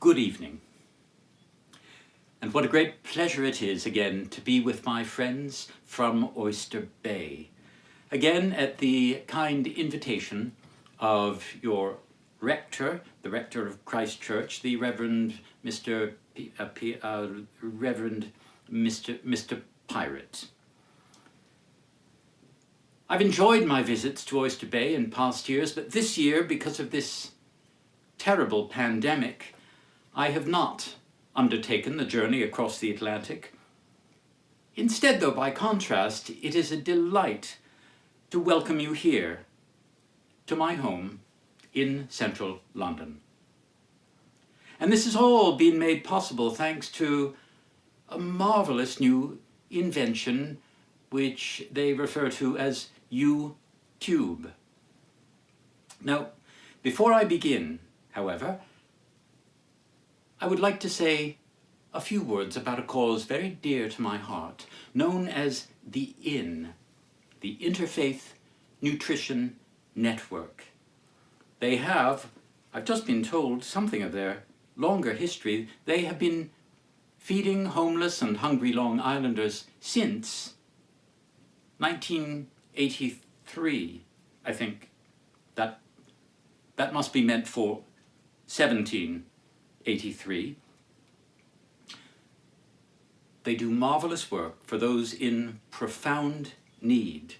Good evening. And what a great pleasure it is again to be with my friends from Oyster Bay. Again at the kind invitation of your rector, the rector of Christ Church, the Reverend Mr. Pirate. I've enjoyed my visits to Oyster Bay in past years, but this year, because of this terrible pandemic, I have not undertaken the journey across the Atlantic. Instead, though, by contrast, it is a delight to welcome you here to my home in central London. And this has all been made possible thanks to a marvelous new invention which they refer to as YouTube. Now, before I begin, however, I would like to say a few words about a cause very dear to my heart, known as the IN, the Interfaith Nutrition Network. They have, I've just been told something of their longer history. They have been feeding homeless and hungry Long Islanders since 1983, I think. That must be meant for 1783. They do marvelous work for those in profound need.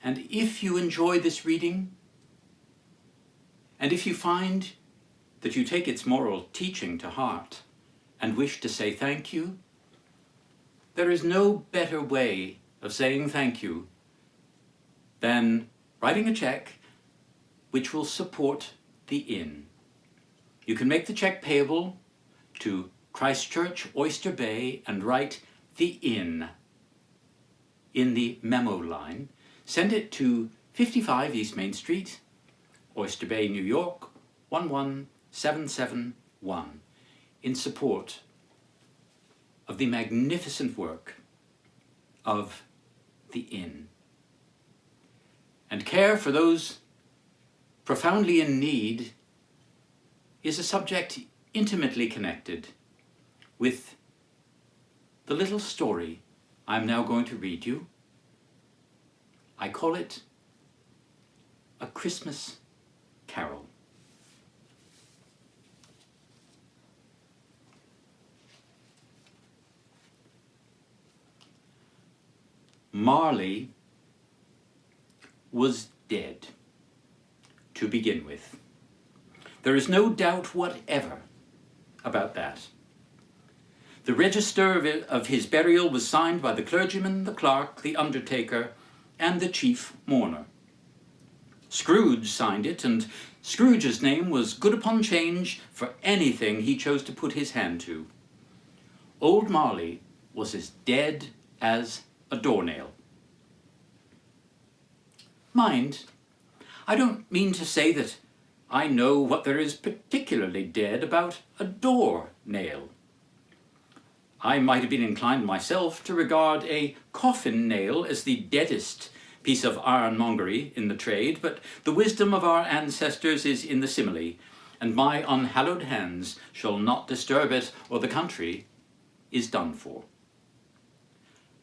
And if you enjoy this reading, and if you find that you take its moral teaching to heart and wish to say thank you, there is no better way of saying thank you than writing a check which will support the IN. You can make the check payable to Christchurch, Oyster Bay, and write the IN in the memo line. Send it to 55 East Main Street, Oyster Bay, New York, 11771, in support of the magnificent work of the IN. And care for those profoundly in need is a subject intimately connected with the little story I'm now going to read you. I call it A Christmas Carol. Marley was dead to begin with. There is no doubt whatever about that. The register of his burial was signed by the clergyman, the clerk, the undertaker, and the chief mourner. Scrooge signed it, and Scrooge's name was good upon change for anything he chose to put his hand to. Old Marley was as dead as a doornail. Mind, I don't mean to say that I know what there is particularly dead about a doornail. I might have been inclined myself to regard a coffin nail as the deadest piece of ironmongery in the trade, but the wisdom of our ancestors is in the simile, and my unhallowed hands shall not disturb it, or the country is done for.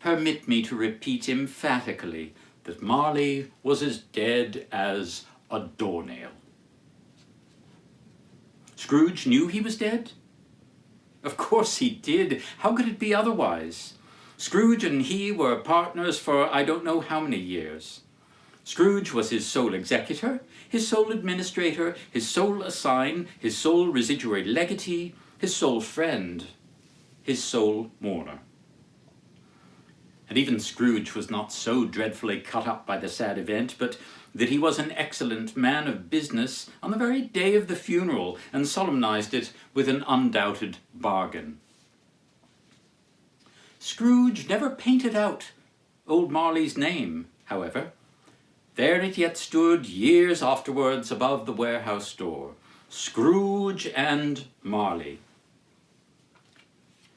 Permit me to repeat emphatically that Marley was as dead as a doornail. Scrooge knew he was dead? Of course he did. How could it be otherwise? Scrooge and he were partners for I don't know how many years. Scrooge was his sole executor, his sole administrator, his sole assign, his sole residuary legatee, his sole friend, his sole mourner. And even Scrooge was not so dreadfully cut up by the sad event, but that he was an excellent man of business on the very day of the funeral, and solemnized it with an undoubted bargain. Scrooge never painted out old Marley's name, however. There it yet stood years afterwards above the warehouse door, Scrooge and Marley.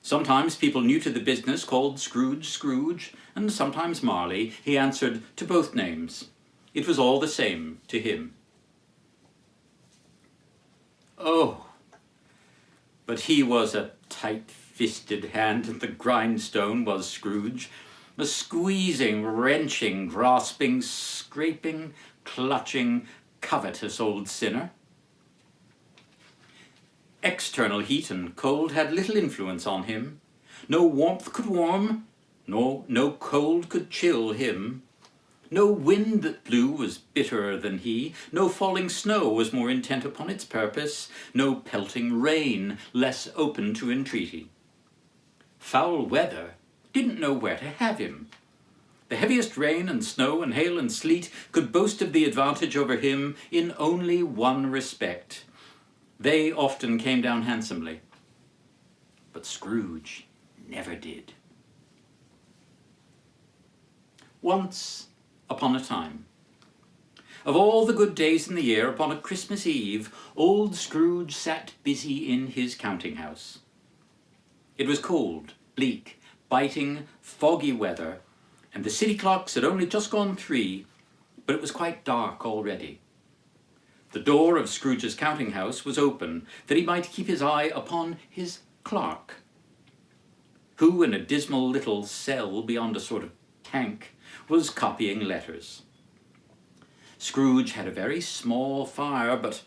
Sometimes people new to the business called Scrooge Scrooge, and sometimes Marley. He answered to both names. It was all the same to him. Oh, But he was a tight-fisted hand at the grindstone, was Scrooge, a squeezing, wrenching, grasping, scraping, clutching, covetous old sinner. External heat and cold had little influence on him. No warmth could warm, no cold could chill him. No wind that blew was bitterer than he, no falling snow was more intent upon its purpose, no pelting rain less open to entreaty. Foul weather didn't know where to have him. The heaviest rain and snow and hail and sleet could boast of the advantage over him in only one respect. They often came down handsomely, but Scrooge never did. Once upon a time, of all the good days in the year, upon a Christmas Eve, old Scrooge sat busy in his counting-house. It was cold, bleak, biting, foggy weather, and the city clocks had only just gone 3, but it was quite dark already. The door of Scrooge's counting-house was open, that he might keep his eye upon his clerk, who, in a dismal little cell beyond a sort of tank, was copying letters. Scrooge had a very small fire, but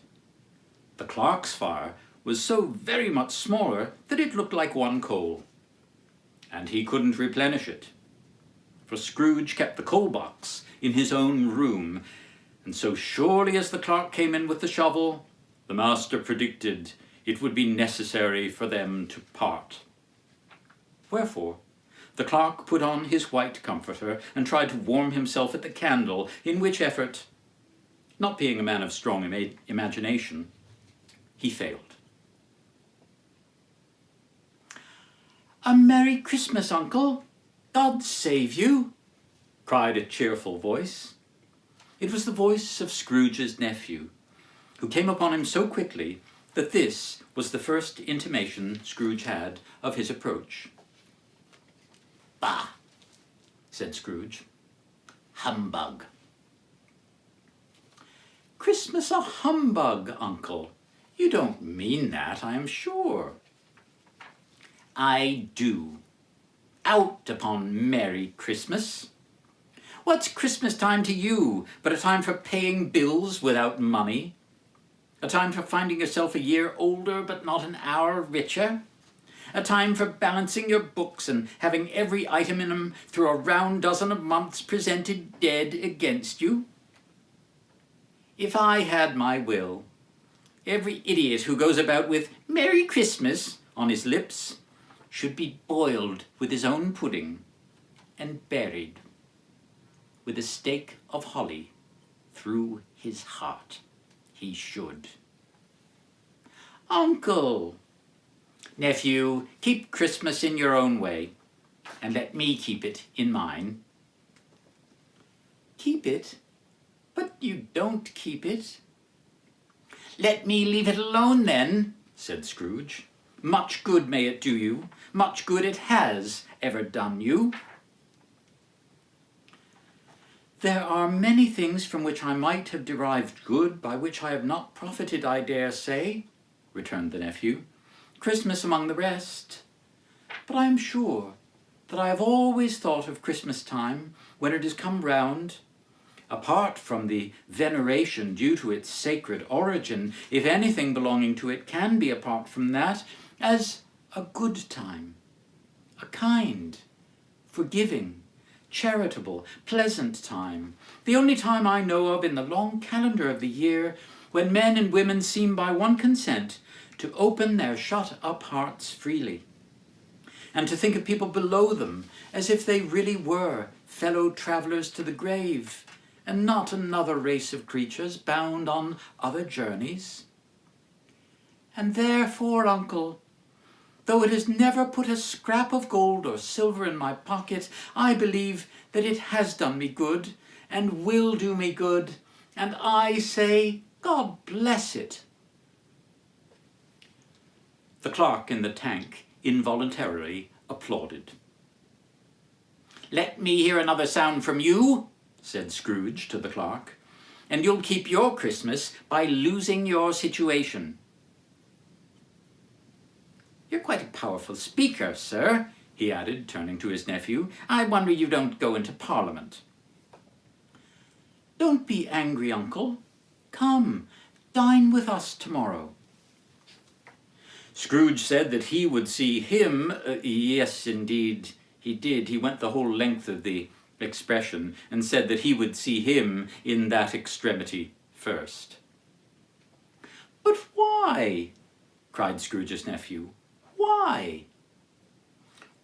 the clerk's fire was so very much smaller that it looked like one coal, and he couldn't replenish it, for Scrooge kept the coal box in his own room, and so surely as the clerk came in with the shovel, the master predicted it would be necessary for them to part. Wherefore, the clerk put on his white comforter and tried to warm himself at the candle, in which effort, not being a man of strong imagination, he failed. "A Merry Christmas, Uncle! God save you!" cried a cheerful voice. It was the voice of Scrooge's nephew, who came upon him so quickly that this was the first intimation Scrooge had of his approach. "Bah!" said Scrooge. "Humbug." "Christmas a humbug, Uncle? You don't mean that, I am sure." "I do. Out upon Merry Christmas. What's Christmas time to you but a time for paying bills without money? A time for finding yourself a year older but not an hour richer? A time for balancing your books and having every item in them through a round dozen of months presented dead against you? If I had my will, every idiot who goes about with 'Merry Christmas' on his lips should be boiled with his own pudding and buried with a stake of holly through his heart. He should." "Uncle!" "Nephew, keep Christmas in your own way, and let me keep it in mine." "Keep it? But you don't keep it." "Let me leave it alone then," said Scrooge. "Much good may it do you, much good it has ever done you." "There are many things from which I might have derived good, by which I have not profited, I dare say," returned the nephew, "Christmas among the rest. But I am sure that I have always thought of Christmas time, when it has come round, apart from the veneration due to its sacred origin, if anything belonging to it can be apart from that, as a good time, a kind, forgiving, charitable, pleasant time, the only time I know of in the long calendar of the year when men and women seem by one consent to open their shut-up hearts freely, and to think of people below them as if they really were fellow travellers to the grave, and not another race of creatures bound on other journeys. And therefore, Uncle, though it has never put a scrap of gold or silver in my pocket, I believe that it has done me good, and will do me good, and I say, God bless it." The clerk in the tank involuntarily applauded. "Let me hear another sound from you," said Scrooge to the clerk, "and you'll keep your Christmas by losing your situation." You're quite a powerful speaker, sir, he added, turning to his nephew. I wonder you don't go into Parliament. Don't be angry, uncle. Come, dine with us tomorrow. Scrooge said that he would see him. Yes, indeed, he did. He went the whole length of the expression and said that he would see him in that extremity first. But why? Cried Scrooge's nephew. Why?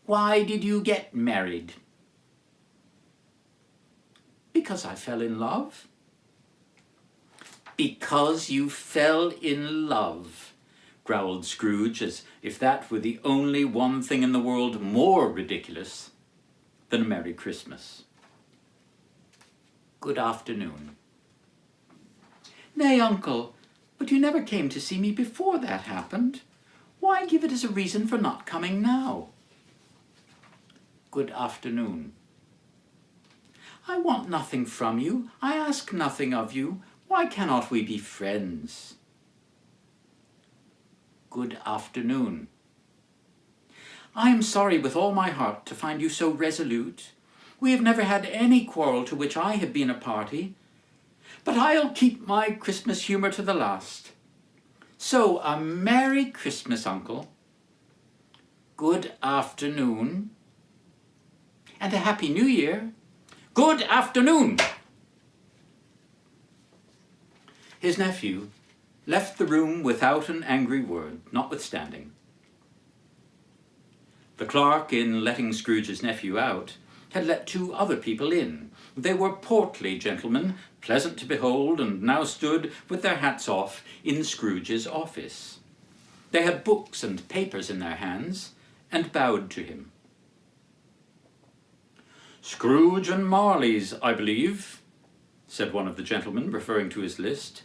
Why did you get married? Because I fell in love. Because you fell in love, growled Scrooge, as if that were the only one thing in the world more ridiculous than a Merry Christmas. Good afternoon. Nay, uncle, but you never came to see me before that happened. Why give it as a reason for not coming now? Good afternoon. I want nothing from you. I ask nothing of you. Why cannot we be friends? Good afternoon. I am sorry with all my heart to find you so resolute. We have never had any quarrel to which I have been a party, but I'll keep my Christmas humour to the last. So, a Merry Christmas, uncle. Good afternoon. And a Happy New Year. Good afternoon. His nephew left the room without an angry word, notwithstanding. The clerk, in letting Scrooge's nephew out, had let 2 other people in. They were portly gentlemen, pleasant to behold, and now stood with their hats off in Scrooge's office. They had books and papers in their hands, and bowed to him. Scrooge and Marley's, I believe, said one of the gentlemen, referring to his list.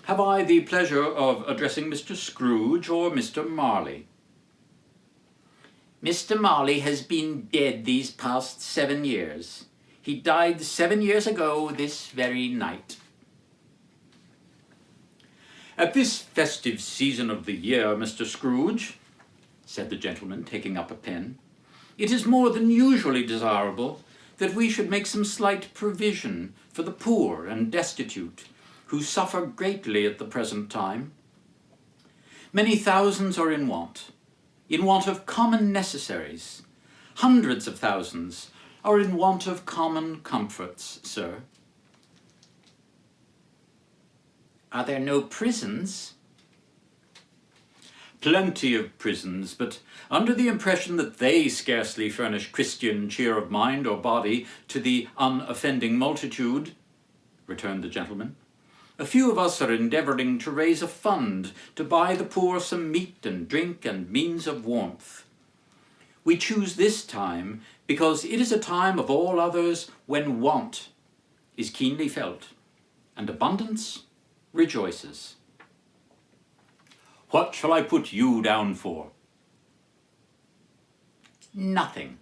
Have I the pleasure of addressing Mr. Scrooge or Mr. Marley? Mr. Marley has been dead these past 7 years. He died 7 years ago this very night. At this festive season of the year, Mr. Scrooge, said the gentleman, taking up a pen, it is more than usually desirable that we should make some slight provision for the poor and destitute, who suffer greatly at the present time. Many thousands are in want of common necessaries. Hundreds of thousands are in want of common comforts, sir. Are there no prisons? Plenty of prisons, but under the impression that they scarcely furnish Christian cheer of mind or body to the unoffending multitude, returned the gentleman. A few of us are endeavouring to raise a fund to buy the poor some meat and drink and means of warmth. We choose this time because it is a time of all others when want is keenly felt and abundance rejoices. What shall I put you down for? Nothing.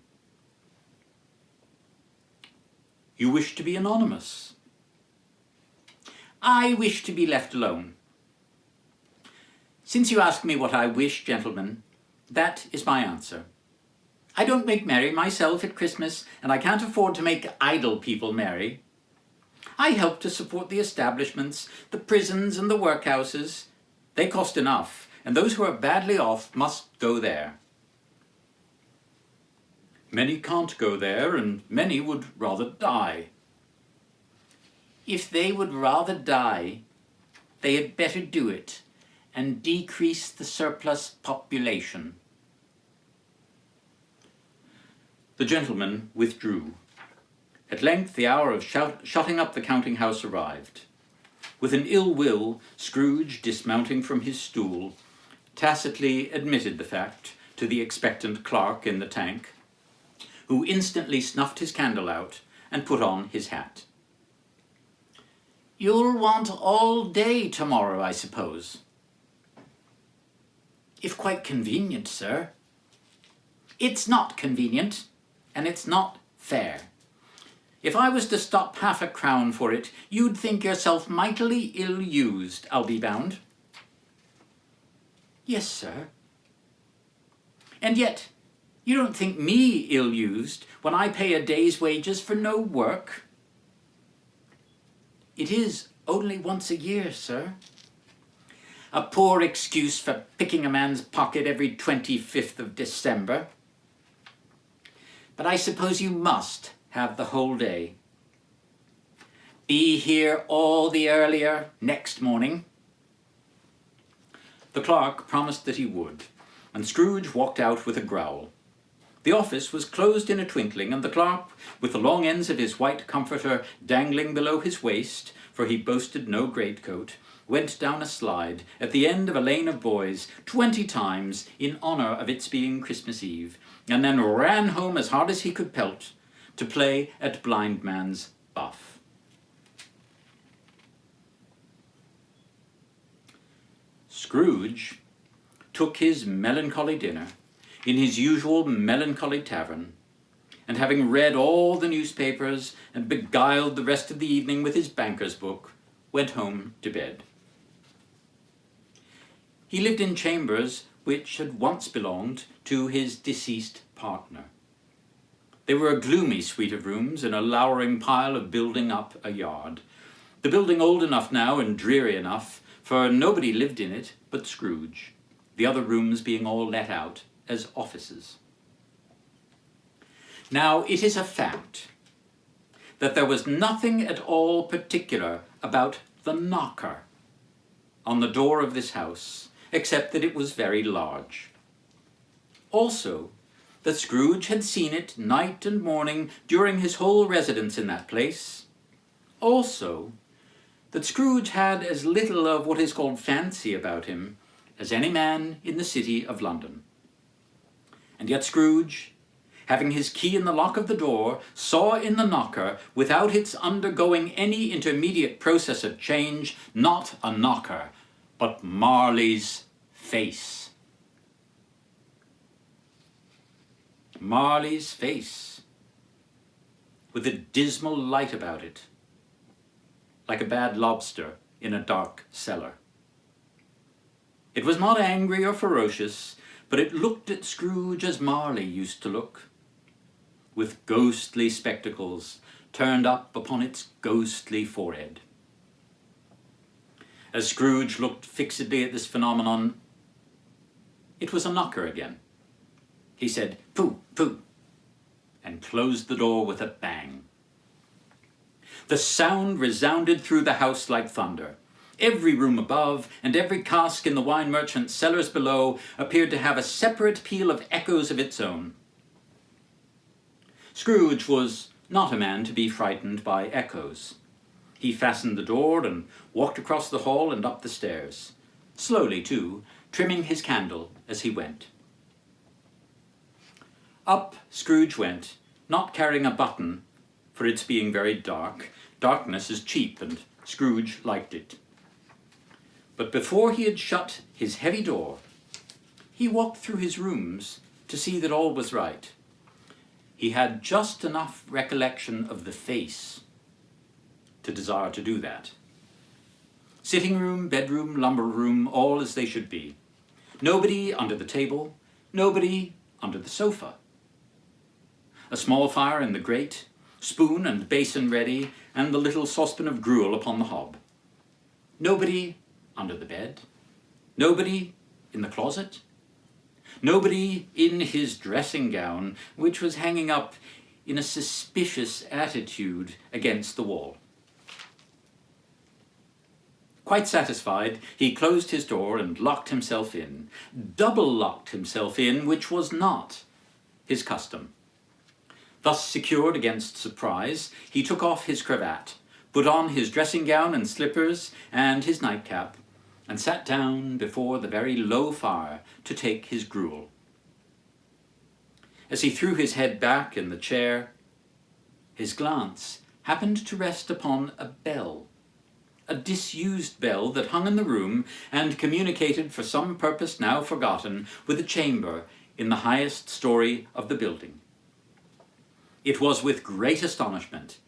You wish to be anonymous? I wish to be left alone. Since you ask me what I wish, gentlemen, that is my answer. I don't make merry myself at Christmas, and I can't afford to make idle people merry. I help to support the establishments, the prisons and the workhouses. They cost enough, and those who are badly off must go there. Many can't go there, and many would rather die. If they would rather die, they had better do it and decrease the surplus population. The gentleman withdrew. At length the hour of shutting up the counting-house arrived. With an ill will, Scrooge, dismounting from his stool, tacitly admitted the fact to the expectant clerk in the tank, who instantly snuffed his candle out and put on his hat. You'll want all day tomorrow, I suppose. If quite convenient, sir. It's not convenient, and it's not fair. If I was to stop half a crown for it, you'd think yourself mightily ill-used, I'll be bound. Yes, sir. And yet, you don't think me ill-used when I pay a day's wages for no work? It is only once a year, sir. A poor excuse for picking a man's pocket every 25th of December. But I suppose you must have the whole day. Be here all the earlier next morning. The clerk promised that he would, and Scrooge walked out with a growl. The office was closed in a twinkling, and the clerk, with the long ends of his white comforter dangling below his waist, for he boasted no greatcoat, went down a slide at the end of a lane of boys 20 times in honour of its being Christmas Eve, and then ran home as hard as he could pelt to play at blind man's buff. Scrooge took his melancholy dinner in his usual melancholy tavern, and having read all the newspapers and beguiled the rest of the evening with his banker's book, went home to bed. He lived in chambers which had once belonged to his deceased partner. They were a gloomy suite of rooms in a lowering pile of building up a yard. The building old enough now and dreary enough, for nobody lived in it but Scrooge, the other rooms being all let out as offices. Now, it is a fact that there was nothing at all particular about the knocker on the door of this house, except that it was very large. Also, that Scrooge had seen it night and morning during his whole residence in that place. Also, that Scrooge had as little of what is called fancy about him as any man in the city of London. And yet Scrooge, having his key in the lock of the door, saw in the knocker, without its undergoing any intermediate process of change, not a knocker, but Marley's face. Marley's face, with a dismal light about it, like a bad lobster in a dark cellar. It was not angry or ferocious, but it looked at Scrooge as Marley used to look, with ghostly spectacles turned up upon its ghostly forehead. As Scrooge looked fixedly at this phenomenon, it was a knocker again. He said, "Pooh, pooh," and closed the door with a bang. The sound resounded through the house like thunder. Every room above and every cask in the wine merchant's cellars below appeared to have a separate peal of echoes of its own. Scrooge was not a man to be frightened by echoes. He fastened the door and walked across the hall and up the stairs, slowly too, trimming his candle as he went. Up Scrooge went, not carrying a button, for its being very dark. Darkness is cheap, and Scrooge liked it. But before he had shut his heavy door, he walked through his rooms to see that all was right. He had just enough recollection of the face to desire to do that. Sitting room, bedroom, lumber room, all as they should be. Nobody under the table, nobody under the sofa. A small fire in the grate, spoon and basin ready, and the little saucepan of gruel upon the hob. Nobody under the bed, nobody in the closet, nobody in his dressing gown, which was hanging up in a suspicious attitude against the wall. Quite satisfied, he closed his door and locked himself in, double-locked himself in, which was not his custom. Thus secured against surprise, he took off his cravat, put on his dressing gown and slippers and his nightcap, and sat down before the very low fire to take his gruel. As he threw his head back in the chair, his glance happened to rest upon a bell, a disused bell that hung in the room and communicated for some purpose now forgotten with a chamber in the highest story of the building. It was with great astonishment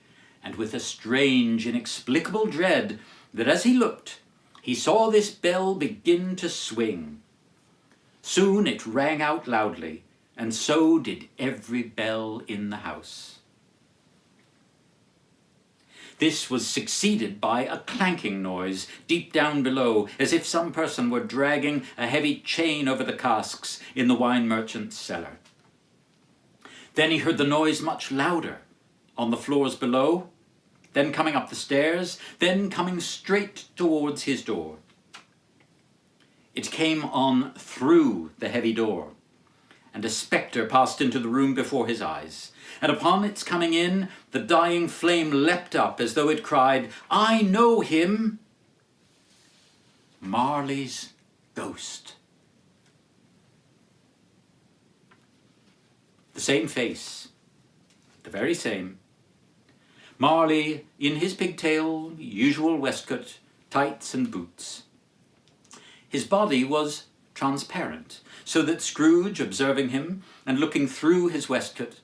and with a strange, inexplicable dread that as he looked, he saw this bell begin to swing. Soon it rang out loudly, and so did every bell in the house. This was succeeded by a clanking noise deep down below, as if some person were dragging a heavy chain over the casks in the wine merchant's cellar. Then he heard the noise much louder, on the floors below, then coming up the stairs, then coming straight towards his door. It came on through the heavy door, and a spectre passed into the room before his eyes. And upon its coming in, the dying flame leapt up as though it cried, "I know him!" Marley's ghost. The same face, the very same. Marley in his pigtail, usual waistcoat, tights and boots. His body was transparent, so that Scrooge, observing him and looking through his waistcoat,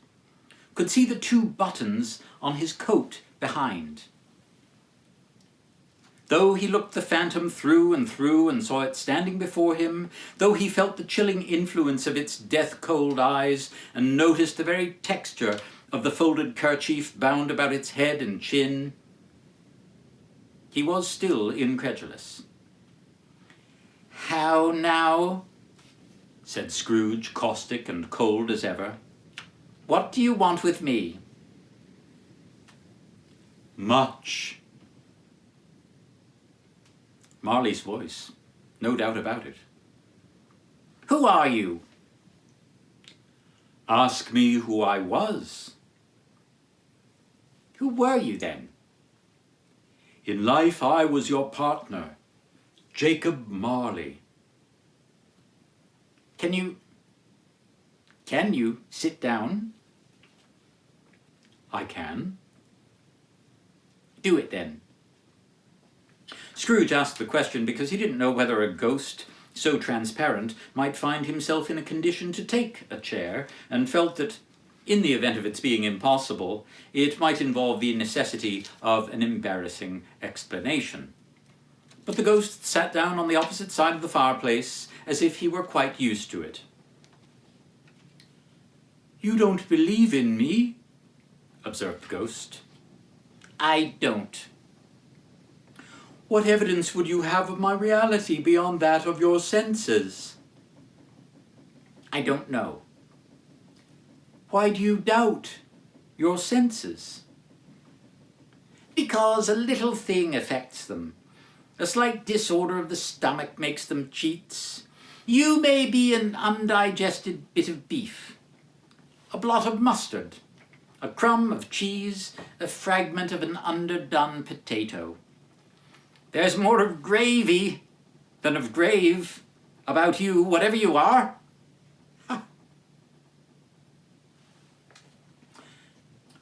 could see the 2 buttons on his coat behind. Though he looked the phantom through and saw it standing before him, though he felt the chilling influence of its death-cold eyes and noticed the very texture of the folded kerchief bound about its head and chin, he was still incredulous. "How now?" said Scrooge, caustic and cold as ever. "What do you want with me?" "Much." Marley's voice, no doubt about it. "Who are you?" "Ask me who I was." "Who were you then?" "In life I was your partner, Jacob Marley." Can you sit down?" "I can." "Do it then." Scrooge asked the question because he didn't know whether a ghost so transparent might find himself in a condition to take a chair, and felt that, in the event of its being impossible, it might involve the necessity of an embarrassing explanation. But the ghost sat down on the opposite side of the fireplace, as if he were quite used to it. "You don't believe in me?" observed the ghost. "I don't." "What evidence would you have of my reality beyond that of your senses?" "I don't know." "Why do you doubt your senses?" "Because a little thing affects them. A slight disorder of the stomach makes them cheats. You may be an undigested bit of beef, a blot of mustard, a crumb of cheese, a fragment of an underdone potato. There's more of gravy than of grave about you, whatever you are."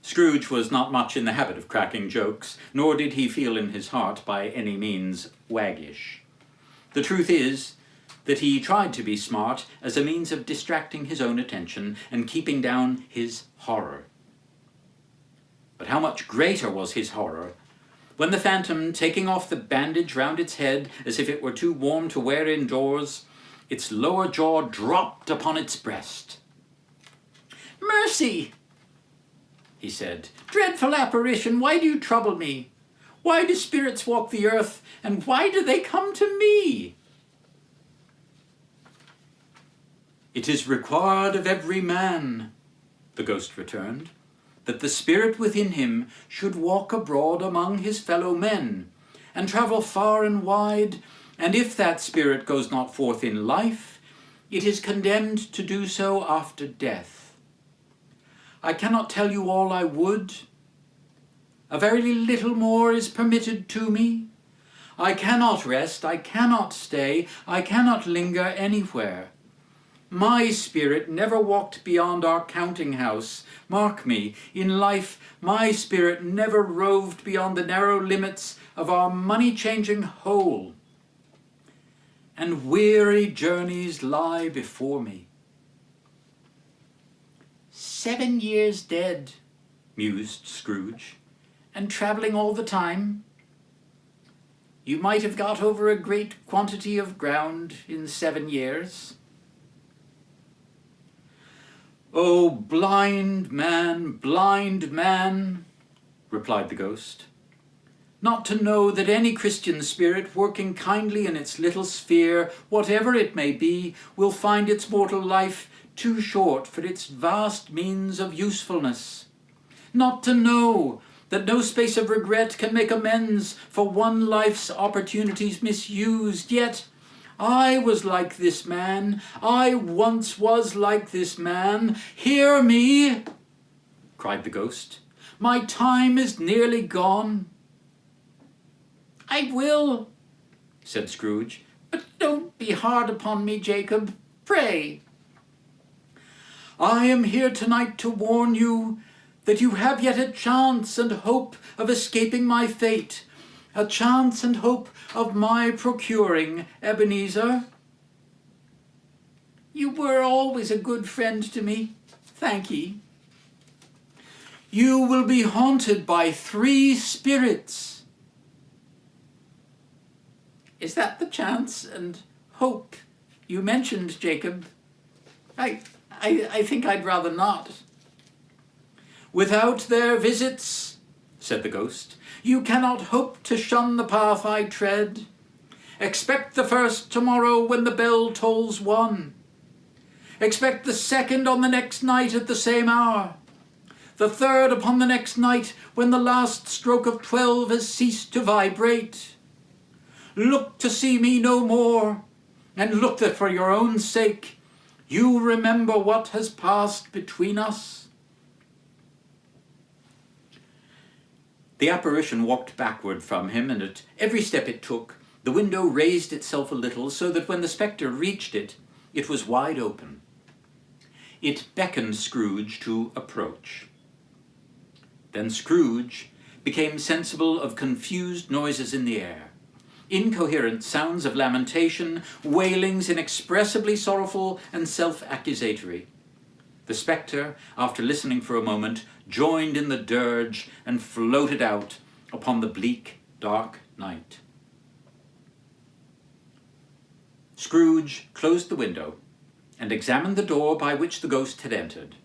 Scrooge was not much in the habit of cracking jokes, nor did he feel in his heart by any means waggish. The truth is that he tried to be smart as a means of distracting his own attention and keeping down his horror. But how much greater was his horror when the phantom, taking off the bandage round its head as if it were too warm to wear indoors, its lower jaw dropped upon its breast. "Mercy!" he said. "Dreadful apparition, why do you trouble me? Why do spirits walk the earth, and why do they come to me?" "It is required of every man," the ghost returned, "that the spirit within him should walk abroad among his fellow men, and travel far and wide, and if that spirit goes not forth in life, it is condemned to do so after death. I cannot tell you all I would. A very little more is permitted to me. I cannot rest, I cannot stay, I cannot linger anywhere. My spirit never walked beyond our counting house. Mark me, in life my spirit never roved beyond the narrow limits of our money-changing hole. And weary journeys lie before me." "7 years dead," mused Scrooge, "and travelling all the time. You might have got over a great quantity of ground in 7 years." "Oh, blind man," replied the ghost. "Not to know that any Christian spirit working kindly in its little sphere, whatever it may be, will find its mortal life too short for its vast means of usefulness. Not to know that no space of regret can make amends for one life's opportunities misused. Yet I was like this man. I once was like this man. Hear me," cried the ghost. "My time is nearly gone." "I will," said Scrooge, "but don't be hard upon me, Jacob. Pray." "I am here tonight to warn you that you have yet a chance and hope of escaping my fate, a chance and hope of my procuring, Ebenezer." "You were always a good friend to me. Thank ye." "You will be haunted by 3 spirits." "Is that the chance and hope you mentioned, Jacob? I think I'd rather not." "Without their visits," said the ghost, "you cannot hope to shun the path I tread. Expect the first tomorrow when the bell tolls 1. Expect the second on the next night at the same hour. The third upon the next night when the last stroke of 12 has ceased to vibrate. Look to see me no more, and look that for your own sake you remember what has passed between us." The apparition walked backward from him, and at every step it took, the window raised itself a little, so that when the spectre reached it, it was wide open. It beckoned Scrooge to approach. Then Scrooge became sensible of confused noises in the air, incoherent sounds of lamentation, wailings inexpressibly sorrowful and self-accusatory. The spectre, after listening for a moment, joined in the dirge and floated out upon the bleak, dark night. Scrooge closed the window and examined the door by which the ghost had entered.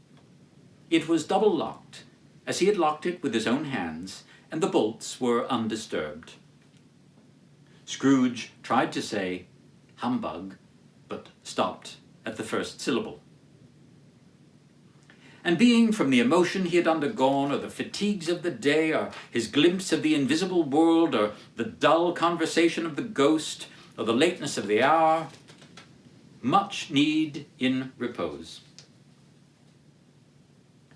It was double-locked, as he had locked it with his own hands, and the bolts were undisturbed. Scrooge tried to say "humbug," but stopped at the first syllable. And being from the emotion he had undergone, or the fatigues of the day, or his glimpse of the invisible world, or the dull conversation of the ghost, or the lateness of the hour, much need in repose,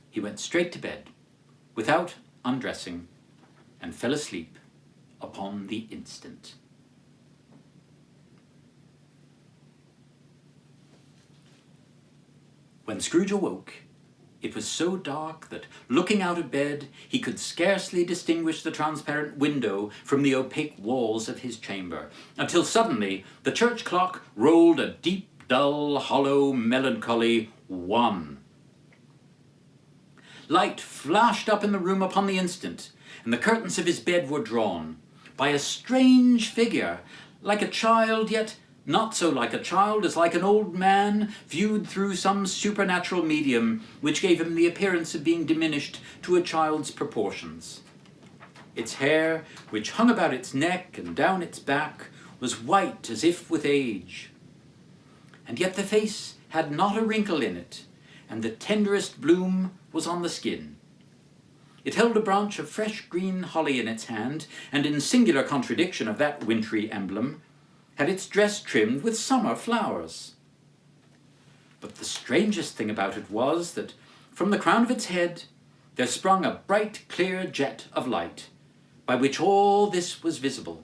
he went straight to bed, without undressing, and fell asleep upon the instant. When Scrooge awoke, it was so dark that, looking out of bed, he could scarcely distinguish the transparent window from the opaque walls of his chamber, until suddenly the church clock rolled a deep, dull, hollow, melancholy 1. Light flashed up in the room upon the instant, and the curtains of his bed were drawn by a strange figure, like a child, yet not so like a child as like an old man viewed through some supernatural medium which gave him the appearance of being diminished to a child's proportions. Its hair, which hung about its neck and down its back, was white as if with age. And yet the face had not a wrinkle in it, and the tenderest bloom was on the skin. It held a branch of fresh green holly in its hand, and in singular contradiction of that wintry emblem, had its dress trimmed with summer flowers. But the strangest thing about it was that from the crown of its head there sprung a bright, clear jet of light, by which all this was visible,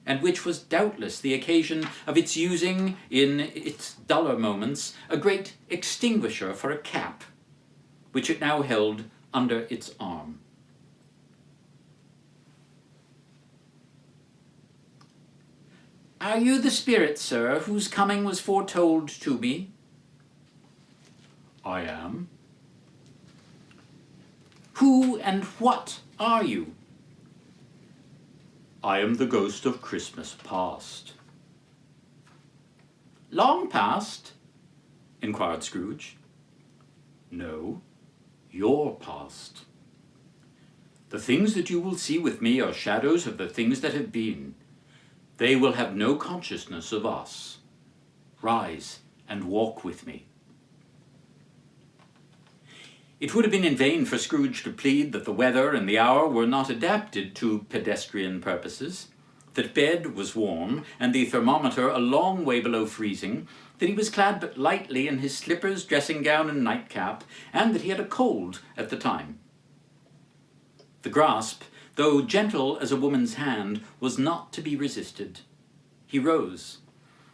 and which was doubtless the occasion of its using, in its duller moments, a great extinguisher for a cap, which it now held under its arm. "Are you the spirit, sir, whose coming was foretold to me?" "I am." "Who and what are you?" "I am the ghost of Christmas past." "Long past?" inquired Scrooge. No, your past. The things that you will see with me are shadows of the things that have been. They will have no consciousness of us. Rise and walk with me. It would have been in vain for Scrooge to plead that the weather and the hour were not adapted to pedestrian purposes, that bed was warm and the thermometer a long way below freezing, that he was clad but lightly in his slippers, dressing gown and nightcap, and that he had a cold at the time. The grasp, though gentle as a woman's hand, was not to be resisted. He rose,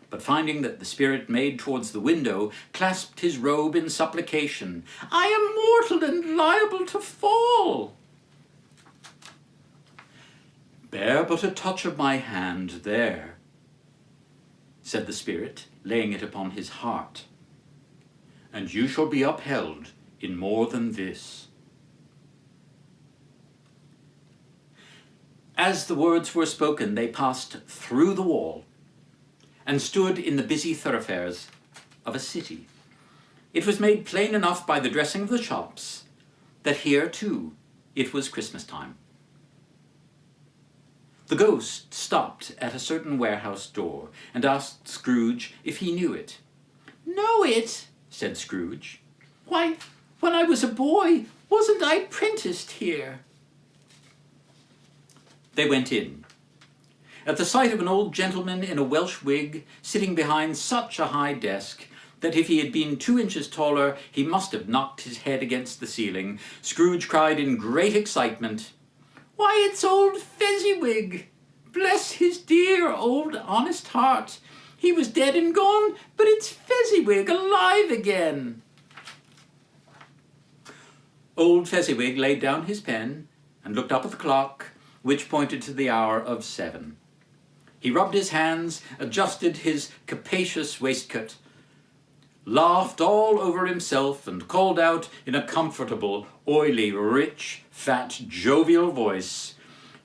but finding that the spirit made towards the window, clasped his robe in supplication. "I am mortal and liable to fall." "Bear but a touch of my hand there," said the spirit, laying it upon his heart, "and you shall be upheld in more than this." As the words were spoken, they passed through the wall and stood in the busy thoroughfares of a city. It was made plain enough by the dressing of the shops that here, too, it was Christmas time. The ghost stopped at a certain warehouse door and asked Scrooge if he knew it. "Know it?" said Scrooge. "Why, when I was a boy, wasn't I apprenticed here?" They went in. At the sight of an old gentleman in a Welsh wig sitting behind such a high desk that if he had been 2 inches taller, he must have knocked his head against the ceiling, Scrooge cried in great excitement, "Why, it's old Fezziwig! Bless his dear old honest heart! He was dead and gone, but it's Fezziwig alive again!" Old Fezziwig laid down his pen and looked up at the clock, which pointed to the hour of 7. He rubbed his hands, adjusted his capacious waistcoat, laughed all over himself, and called out in a comfortable, oily, rich, fat, jovial voice,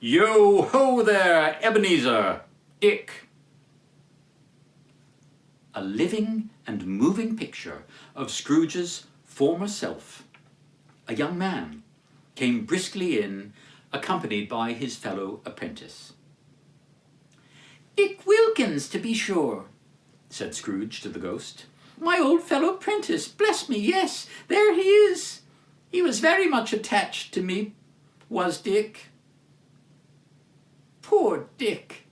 "Yo-ho there, Ebenezer! Dick!" A living and moving picture of Scrooge's former self, a young man, came briskly in, accompanied by his fellow apprentice. "Dick Wilkins, to be sure," said Scrooge to the ghost. "My old fellow apprentice, bless me, yes, there he is. He was very much attached to me, was Dick. Poor Dick.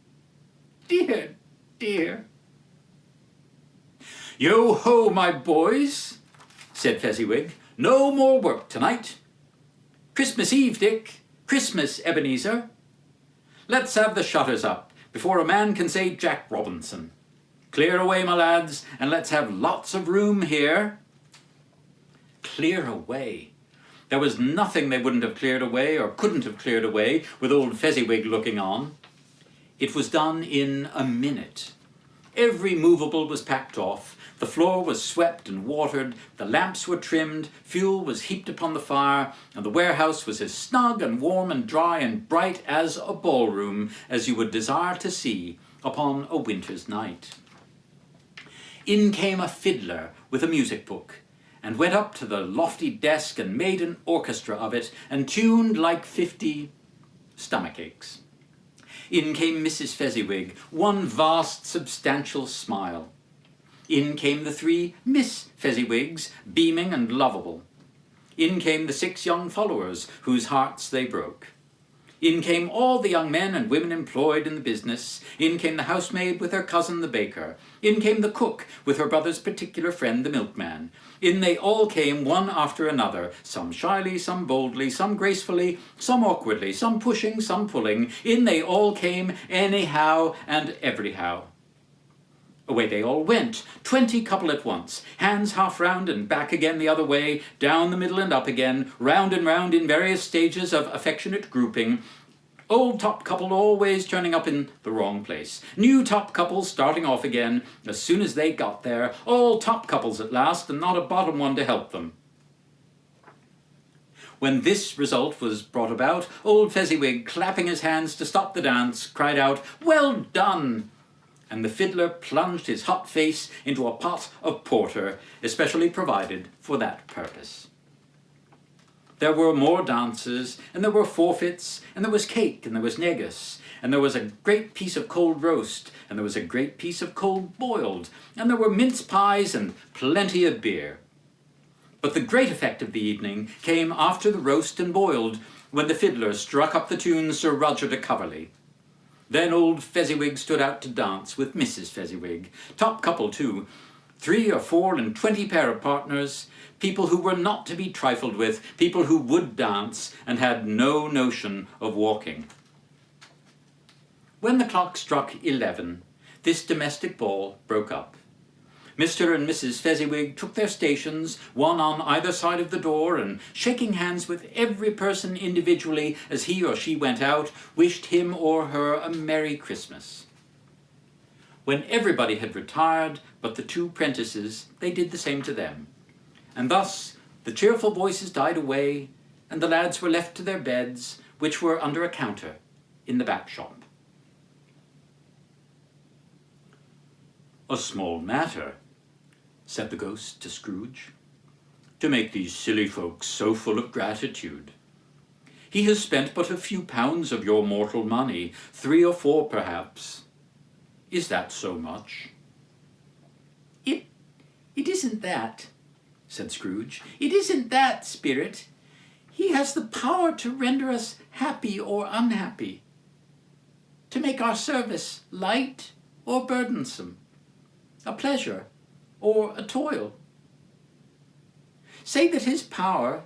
Dear, dear." "Yo-ho, my boys," said Fezziwig. "No more work tonight. Christmas Eve, Dick. Christmas, Ebenezer. Let's have the shutters up before a man can say Jack Robinson. Clear away, my lads, and let's have lots of room here." Clear away. There was nothing they wouldn't have cleared away or couldn't have cleared away with old Fezziwig looking on. It was done in a minute. Every movable was packed off, the floor was swept and watered, the lamps were trimmed, fuel was heaped upon the fire, and the warehouse was as snug and warm and dry and bright as a ballroom as you would desire to see upon a winter's night. In came a fiddler with a music book, and went up to the lofty desk and made an orchestra of it, and tuned like 50 stomachaches. In came Mrs. Fezziwig, one vast substantial smile. In came the 3 Miss Fezziwigs, beaming and lovable. In came the 6 young followers, whose hearts they broke. In came all the young men and women employed in the business. In came the housemaid with her cousin the baker. In came the cook with her brother's particular friend the milkman. In they all came one after another, some shyly, some boldly, some gracefully, some awkwardly, some pushing, some pulling. In they all came anyhow and everyhow. Away they all went, 20 couple at once, hands half round and back again the other way, down the middle and up again, round and round in various stages of affectionate grouping. Old top couple always turning up in the wrong place. New top couples starting off again as soon as they got there. All top couples at last, and not a bottom one to help them. When this result was brought about, old Fezziwig, clapping his hands to stop the dance, cried out, "Well done!" and the fiddler plunged his hot face into a pot of porter, especially provided for that purpose. There were more dances, and there were forfeits, and there was cake, and there was negus, and there was a great piece of cold roast, and there was a great piece of cold boiled, and there were mince pies and plenty of beer. But the great effect of the evening came after the roast and boiled, when the fiddler struck up the tune Sir Roger de Coverley. Then old Fezziwig stood out to dance with Mrs. Fezziwig, top couple too, 3 or 4 and 20 pair of partners, people who were not to be trifled with, people who would dance and had no notion of walking. When the clock struck 11, this domestic ball broke up. Mr. and Mrs. Fezziwig took their stations, one on either side of the door, and shaking hands with every person individually as he or she went out, wished him or her a Merry Christmas. When everybody had retired but the 2 prentices, they did the same to them. And thus the cheerful voices died away, and the lads were left to their beds, which were under a counter in the back shop. "A small matter," said the ghost to Scrooge, "to make these silly folks so full of gratitude. He has spent but a few pounds of your mortal money, 3 or 4 perhaps. Is that so much?" It isn't that," said Scrooge. "It isn't that, Spirit. He has the power to render us happy or unhappy, to make our service light or burdensome, a pleasure or a toil. Say that his power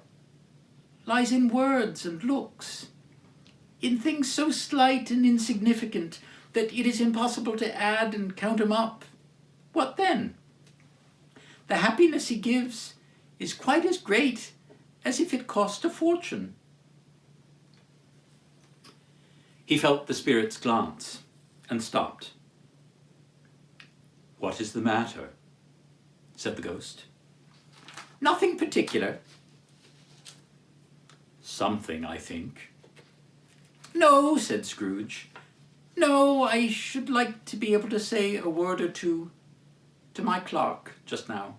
lies in words and looks, in things so slight and insignificant that it is impossible to add and count 'em up. What then? The happiness he gives is quite as great as if it cost a fortune." He felt the spirit's glance and stopped. "What is the matter?" said the ghost. "Nothing particular." "Something, I think." "No," said Scrooge. "No, I should like to be able to say a word or two to my clerk just now.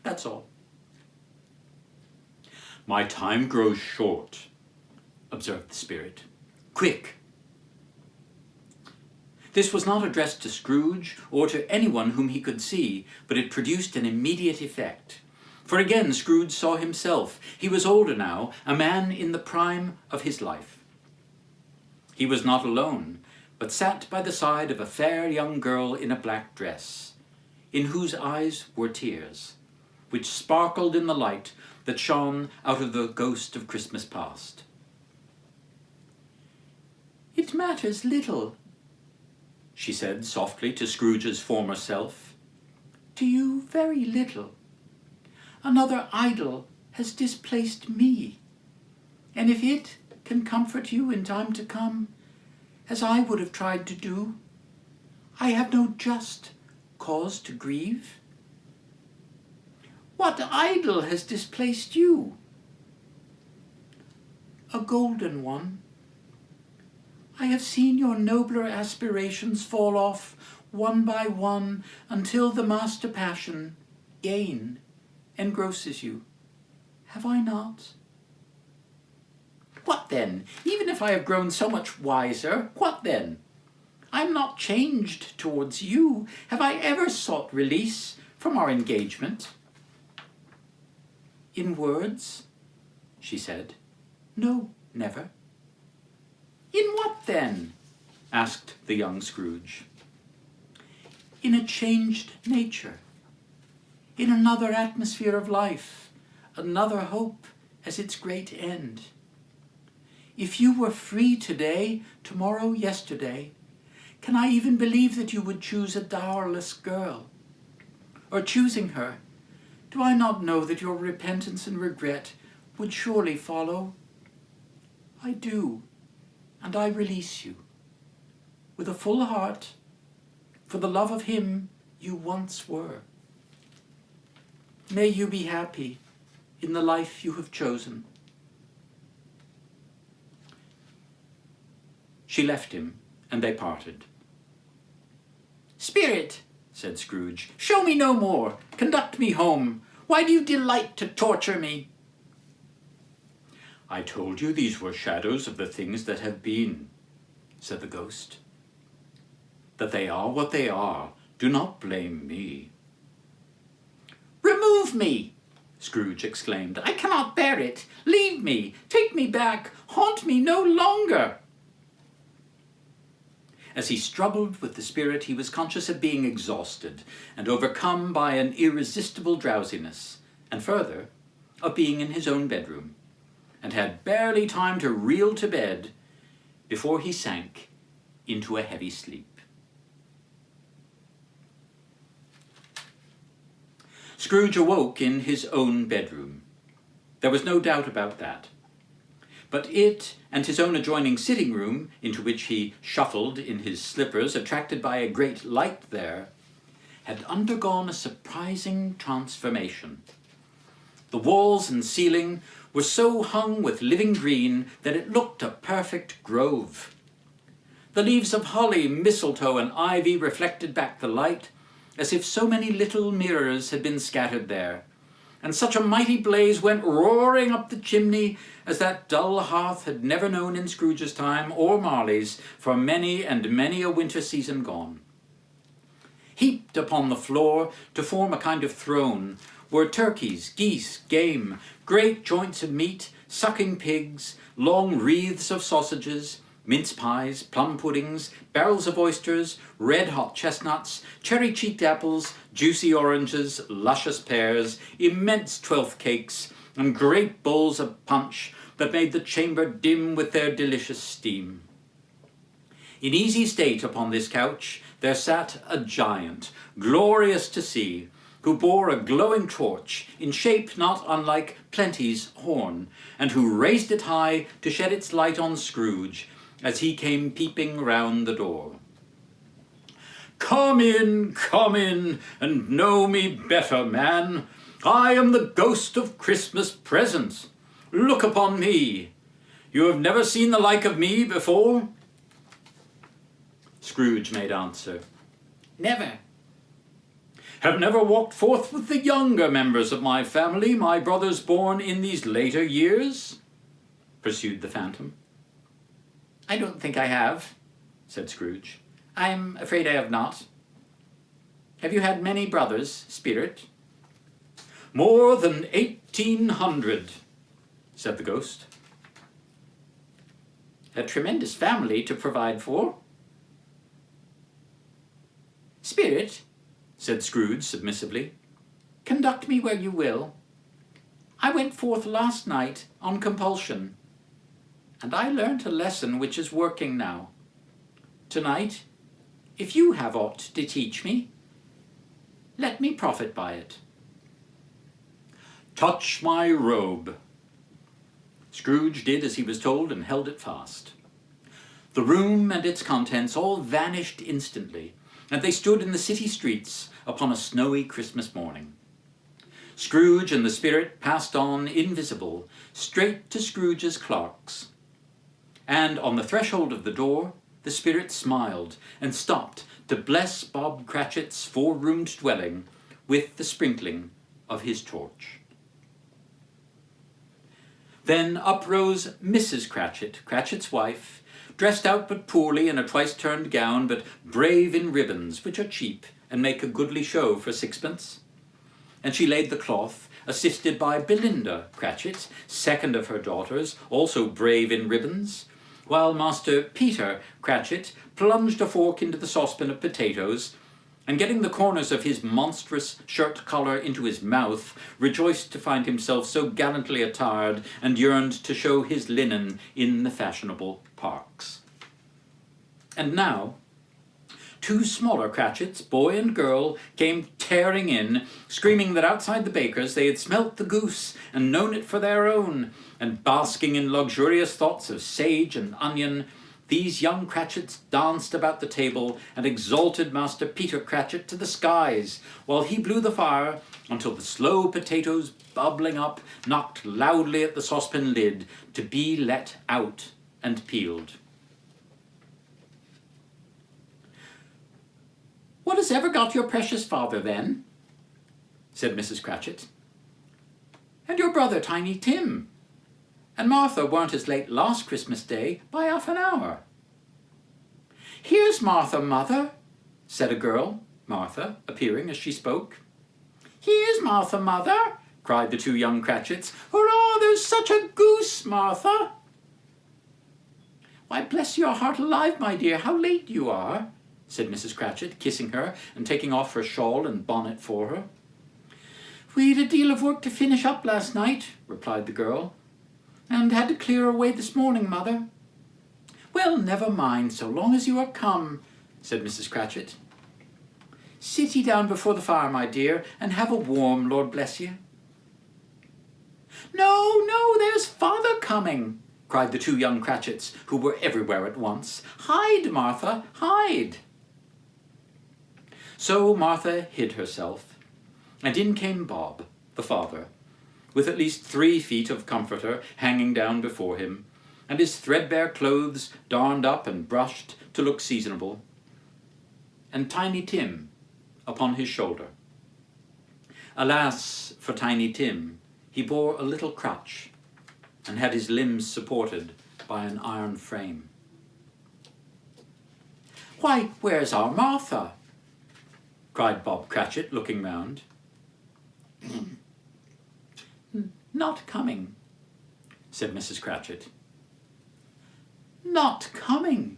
That's all." "My time grows short," observed the spirit. "Quick." This was not addressed to Scrooge or to anyone whom he could see, but it produced an immediate effect. For again Scrooge saw himself. He was older now, a man in the prime of his life. He was not alone, but sat by the side of a fair young girl in a black dress, in whose eyes were tears, which sparkled in the light that shone out of the ghost of Christmas past. "It matters little," she said softly to Scrooge's former self. "To you, very little. Another idol has displaced me, and if it can comfort you in time to come, as I would have tried to do, I have no just cause to grieve." "What idol has displaced you?" "A golden one. I have seen your nobler aspirations fall off one by one until the master passion, gain, engrosses you. Have I not?" "What then? Even if I have grown so much wiser, what then? I am not changed towards you. Have I ever sought release from our engagement?" "In words," she said. "No, never." "In what then?" asked the young Scrooge. "In a changed nature, in another atmosphere of life, another hope as its great end. If you were free today, tomorrow, yesterday, can I even believe that you would choose a dowerless girl? Or choosing her, do I not know that your repentance and regret would surely follow? I do, and I release you, with a full heart, for the love of him you once were. May you be happy in the life you have chosen." She left him, and they parted. "Spirit," said Scrooge, "show me no more. Conduct me home. Why do you delight to torture me?" "I told you these were shadows of the things that have been," said the ghost. "That they are what they are. Do not blame me." "Remove me!" Scrooge exclaimed. "I cannot bear it. Leave me. Take me back. Haunt me no longer." As he struggled with the spirit, he was conscious of being exhausted and overcome by an irresistible drowsiness, and further, of being in his own bedroom, and had barely time to reel to bed before he sank into a heavy sleep. Scrooge awoke in his own bedroom. There was no doubt about that. But it and his own adjoining sitting room, into which he shuffled in his slippers, attracted by a great light there, had undergone a surprising transformation. The walls and ceiling were so hung with living green that it looked a perfect grove. The leaves of holly, mistletoe, and ivy reflected back the light, as if so many little mirrors had been scattered there, and such a mighty blaze went roaring up the chimney as that dull hearth had never known in Scrooge's time, or Marley's, for many and many a winter season gone. Heaped upon the floor to form a kind of throne were turkeys, geese, game, great joints of meat, sucking pigs, long wreaths of sausages, mince pies, plum puddings, barrels of oysters, red-hot chestnuts, cherry-cheeked apples, juicy oranges, luscious pears, immense twelfth cakes, and great bowls of punch that made the chamber dim with their delicious steam. In easy state upon this couch there sat a giant, glorious to see, who bore a glowing torch, in shape not unlike Plenty's horn, and who raised it high to shed its light on Scrooge, as he came peeping round the door. Come in, and know me better, man. I am the ghost of Christmas presents. Look upon me. You have never seen the like of me before?" Scrooge made answer, "Never." "Have never walked forth with the younger members of my family, my brothers born in these later years?" pursued the phantom. "I don't think I have," said Scrooge. "I'm afraid I have not. Have you had many brothers, Spirit?" "More than 1,800, said the ghost. "A tremendous family to provide for." "Spirit," said Scrooge submissively, "conduct me where you will. I went forth last night on compulsion, and I learnt a lesson which is working now. Tonight, if you have aught to teach me, let me profit by it." "Touch my robe." Scrooge did as he was told and held it fast. The room and its contents all vanished instantly, and they stood in the city streets upon a snowy Christmas morning. Scrooge and the spirit passed on invisible, straight to Scrooge's clerk's. And on the threshold of the door, the spirit smiled and stopped to bless Bob Cratchit's four-roomed dwelling with the sprinkling of his torch. Then uprose Mrs. Cratchit, Cratchit's wife, dressed out but poorly in a twice-turned gown, but brave in ribbons, which are cheap and make a goodly show for sixpence. And she laid the cloth, assisted by Belinda Cratchit, second of her daughters, also brave in ribbons, while Master Peter Cratchit plunged a fork into the saucepan of potatoes, and getting the corners of his monstrous shirt collar into his mouth, rejoiced to find himself so gallantly attired, and yearned to show his linen in the fashionable parks. And now, two smaller Cratchits, boy and girl, came tearing in, screaming that outside the baker's they had smelt the goose and known it for their own, and basking in luxurious thoughts of sage and onion, these young Cratchits danced about the table and exalted Master Peter Cratchit to the skies, while he blew the fire until the slow potatoes, bubbling up, knocked loudly at the saucepan lid to be let out and peeled. "What has ever got your precious father, then?" said Mrs. Cratchit. "And your brother Tiny Tim and Martha weren't as late last Christmas Day by half an hour." "Here's Martha, mother," said a girl, Martha, appearing as she spoke. "Here's Martha, mother," cried the two young Cratchits. "Hurrah, there's such a goose, Martha!" "Why, bless your heart alive, my dear, how late you are," said Mrs. Cratchit, kissing her and taking off her shawl and bonnet for her. "We'd a deal of work to finish up last night," replied the girl, "and had to clear away this morning, mother." "Well, never mind, so long as you are come," said Mrs. Cratchit. "Sit ye down before the fire, my dear, and have a warm, Lord bless you." "No, no, there's father coming," cried the two young Cratchits, who were everywhere at once. "Hide, Martha, hide." So Martha hid herself, and in came Bob, the father, with at least 3 feet of comforter hanging down before him, and his threadbare clothes darned up and brushed to look seasonable, and Tiny Tim upon his shoulder. Alas for Tiny Tim, he bore a little crutch, and had his limbs supported by an iron frame. "Why, where's our Martha?" cried Bob Cratchit, looking round. "Not coming," said Mrs. Cratchit. "Not coming,"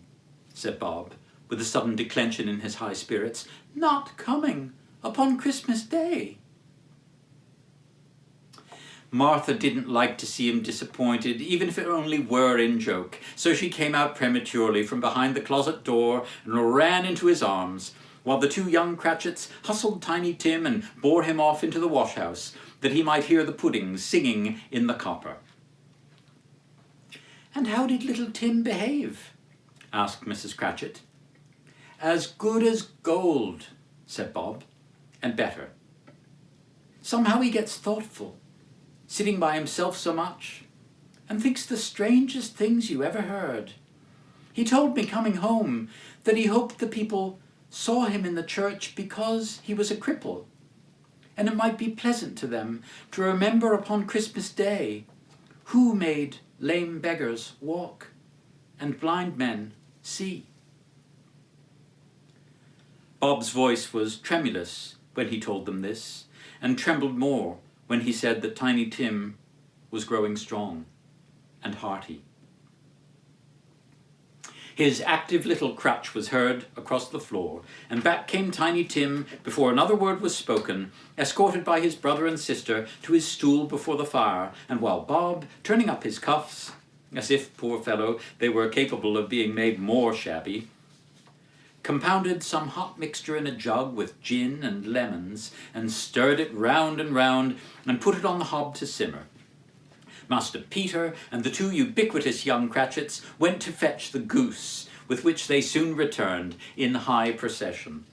said Bob, with a sudden declension in his high spirits. "Not coming upon Christmas Day." Martha didn't like to see him disappointed, even if it only were in joke, so she came out prematurely from behind the closet door and ran into his arms, while the two young Cratchits hustled Tiny Tim and bore him off into the wash-house, that he might hear the puddings singing in the copper. "And how did little Tim behave?" asked Mrs. Cratchit. "As good as gold," said Bob, "and better. Somehow he gets thoughtful, sitting by himself so much, and thinks the strangest things you ever heard. He told me coming home that he hoped the people saw him in the church because he was a cripple, and it might be pleasant to them to remember upon Christmas Day who made lame beggars walk and blind men see." Bob's voice was tremulous when he told them this, and trembled more when he said that Tiny Tim was growing strong and hearty. His active little crutch was heard across the floor, and back came Tiny Tim before another word was spoken, escorted by his brother and sister to his stool before the fire, and while Bob, turning up his cuffs, as if, poor fellow, they were capable of being made more shabby, compounded some hot mixture in a jug with gin and lemons, and stirred it round and put it on the hob to simmer, Master Peter and the two ubiquitous young Cratchits went to fetch the goose, with which they soon returned in high procession.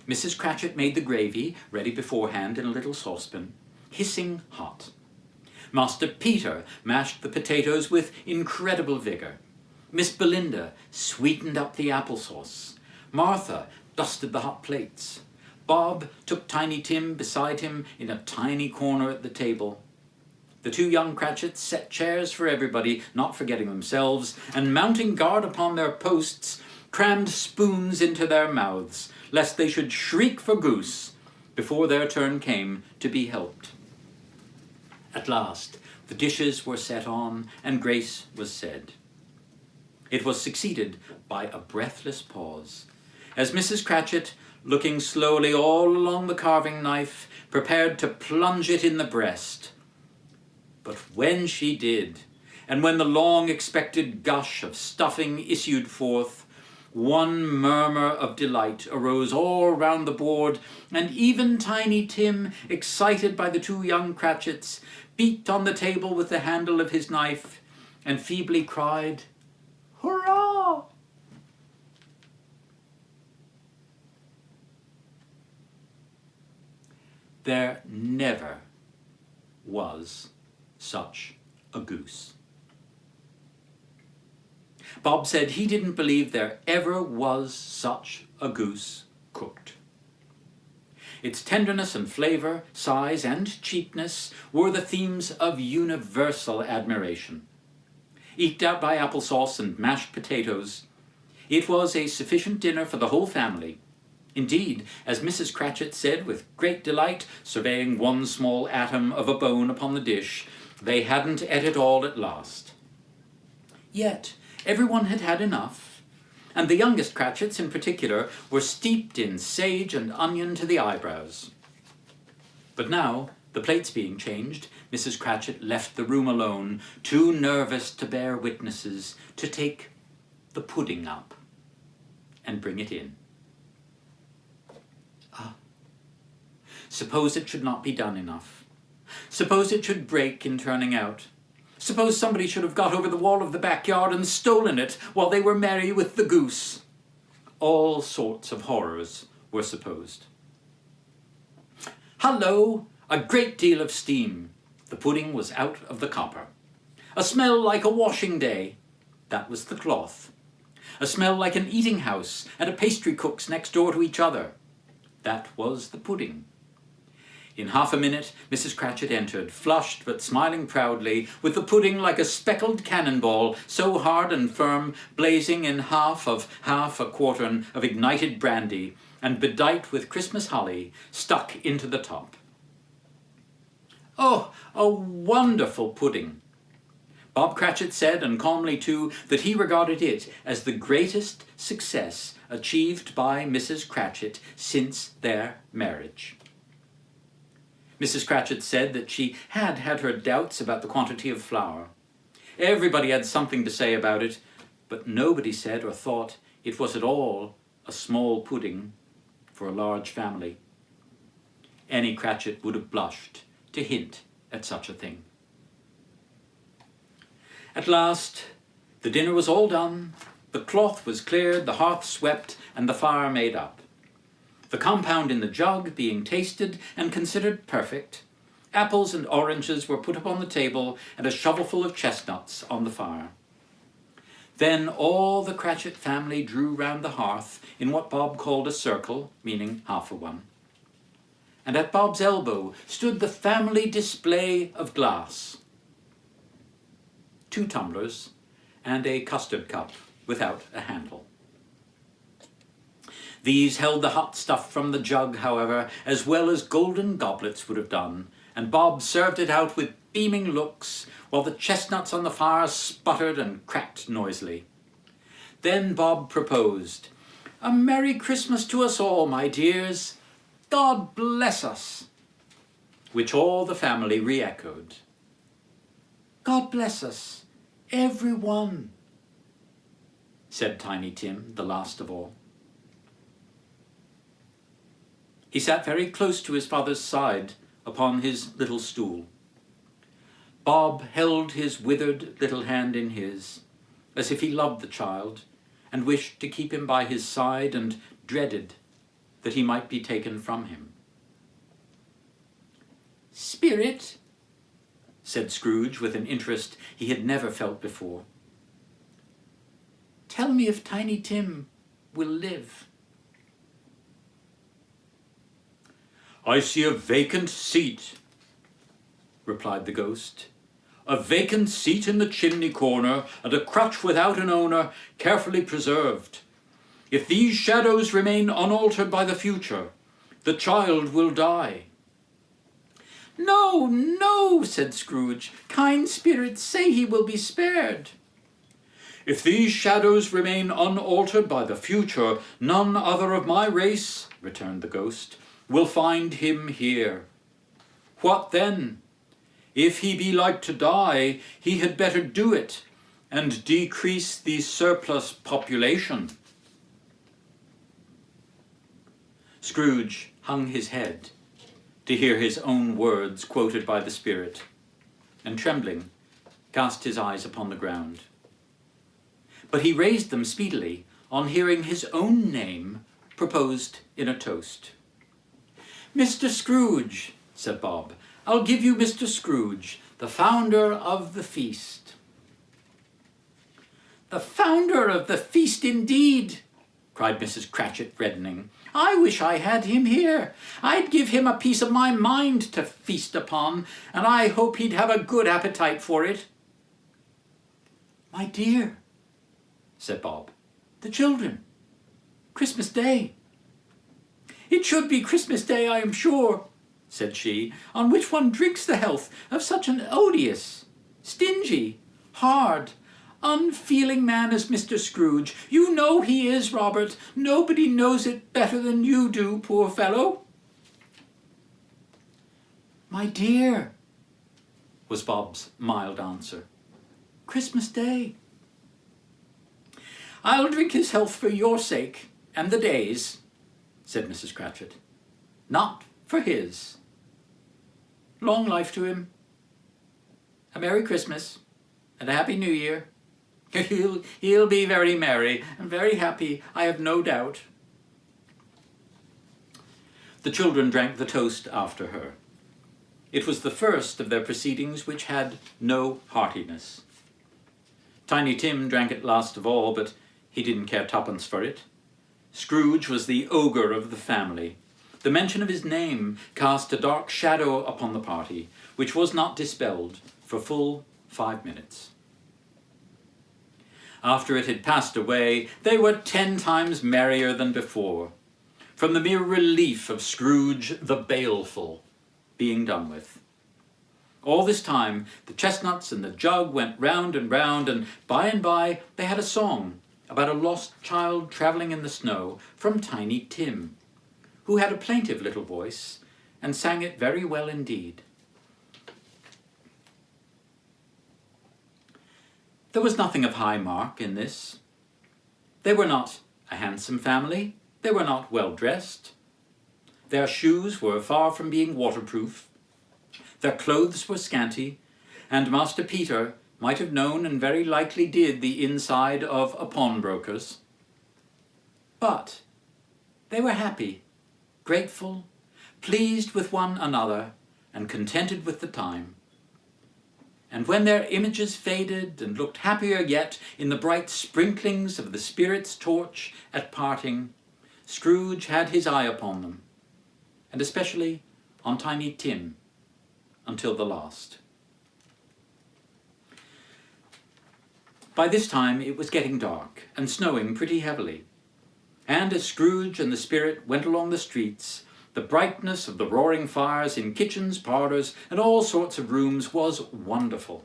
Mrs. Cratchit made the gravy, ready beforehand in a little saucepan, hissing hot. Master Peter mashed the potatoes with incredible vigour. Miss Belinda sweetened up the applesauce. Martha dusted the hot plates. Bob took Tiny Tim beside him in a tiny corner at the table. The two young Cratchits set chairs for everybody, not forgetting themselves, and mounting guard upon their posts, crammed spoons into their mouths, lest they should shriek for goose before their turn came to be helped. At last, the dishes were set on, and grace was said. It was succeeded by a breathless pause, as Mrs. Cratchit, looking slowly all along the carving knife, prepared to plunge it in the breast. But when she did, and when the long-expected gush of stuffing issued forth, one murmur of delight arose all round the board, and even Tiny Tim, excited by the two young Cratchits, beat on the table with the handle of his knife, and feebly cried, "Hurrah!" There never was such a goose. Bob said he didn't believe there ever was such a goose cooked. Its tenderness and flavour, size and cheapness were the themes of universal admiration. Eked out by applesauce and mashed potatoes, it was a sufficient dinner for the whole family. Indeed, as Mrs. Cratchit said with great delight, surveying one small atom of a bone upon the dish, they hadn't ate it all at last. Yet everyone had had enough, and the youngest Cratchits in particular were steeped in sage and onion to the eyebrows. But now, the plates being changed, Mrs. Cratchit left the room alone, too nervous to bear witnesses, to take the pudding up and bring it in. Suppose it should not be done enough. Suppose it should break in turning out. Suppose somebody should have got over the wall of the backyard and stolen it while they were merry with the goose. All sorts of horrors were supposed. Hullo! A great deal of steam. The pudding was out of the copper. A smell like a washing day. That was the cloth. A smell like an eating house and a pastry cook's next door to each other. That was the pudding. In half a minute, Mrs. Cratchit entered, flushed but smiling proudly, with the pudding like a speckled cannonball, so hard and firm, blazing in half a quartern of ignited brandy, and bedight with Christmas holly stuck into the top. Oh, a wonderful pudding! Bob Cratchit said, and calmly too, that he regarded it as the greatest success achieved by Mrs. Cratchit since their marriage. Mrs. Cratchit said that she had her doubts about the quantity of flour. Everybody had something to say about it, but nobody said or thought it was at all a small pudding for a large family. Any Cratchit would have blushed to hint at such a thing. At last, the dinner was all done, the cloth was cleared, the hearth swept, and the fire made up. The compound in the jug being tasted and considered perfect, apples and oranges were put upon the table and a shovelful of chestnuts on the fire. Then all the Cratchit family drew round the hearth in what Bob called a circle, meaning half a one. And at Bob's elbow stood the family display of glass. 2 tumblers and a custard cup without a handle. These held the hot stuff from the jug, however, as well as golden goblets would have done, and Bob served it out with beaming looks, while the chestnuts on the fire sputtered and cracked noisily. Then Bob proposed, "A Merry Christmas to us all, my dears. God bless us," which all the family re-echoed. "God bless us, every one," said Tiny Tim, the last of all. He sat very close to his father's side upon his little stool. Bob held his withered little hand in his, as if he loved the child, and wished to keep him by his side, and dreaded that he might be taken from him. "Spirit," said Scrooge with an interest he had never felt before, "tell me if Tiny Tim will live." "I see a vacant seat," replied the ghost. "A vacant seat in the chimney corner, and a crutch without an owner, carefully preserved. If these shadows remain unaltered by the future, the child will die." "No, no," said Scrooge. "Kind spirits, say he will be spared." "If these shadows remain unaltered by the future, none other of my race," returned the ghost, "will find him here. What then? If he be like to die, he had better do it, and decrease the surplus population." Scrooge hung his head to hear his own words quoted by the spirit, and trembling, cast his eyes upon the ground. But he raised them speedily on hearing his own name proposed in a toast. "Mr. Scrooge," said Bob, "I'll give you Mr. Scrooge, the founder of the feast." The founder of the feast indeed, cried Mrs. Cratchit, reddening. I wish I had him here. I'd give him a piece of my mind to feast upon, and I hope he'd have a good appetite for it. My dear, said Bob, the children. Christmas Day. It should be Christmas Day, I am sure, said she, on which one drinks the health of such an odious, stingy, hard, unfeeling man as Mr. Scrooge. You know he is, Robert. Nobody knows it better than you do, poor fellow. My dear, was Bob's mild answer. Christmas Day. I'll drink his health for your sake, and the day's, said Mrs. Cratchit. Not for his. Long life to him. A Merry Christmas, and a Happy New Year. He'll be very merry and very happy, I have no doubt. The children drank the toast after her. It was the first of their proceedings which had no heartiness. Tiny Tim drank it last of all, but he didn't care twopence for it. Scrooge was the ogre of the family. The mention of his name cast a dark shadow upon the party, which was not dispelled for full 5 minutes. After it had passed away, they were 10 times merrier than before, from the mere relief of Scrooge the Baleful being done with. All this time, the chestnuts and the jug went round, and by they had a song about a lost child travelling in the snow from Tiny Tim, who had a plaintive little voice and sang it very well indeed. There was nothing of high mark in this. They were not a handsome family. They were not well dressed. Their shoes were far from being waterproof. Their clothes were scanty, and Master Peter might have known, and very likely did, the inside of a pawnbroker's. But they were happy, grateful, pleased with one another, and contented with the time. And when their images faded and looked happier yet in the bright sprinklings of the Spirit's torch at parting, Scrooge had his eye upon them, and especially on Tiny Tim, until the last. By this time it was getting dark and snowing pretty heavily, and as Scrooge and the Spirit went along the streets, the brightness of the roaring fires in kitchens, parlours, and all sorts of rooms was wonderful.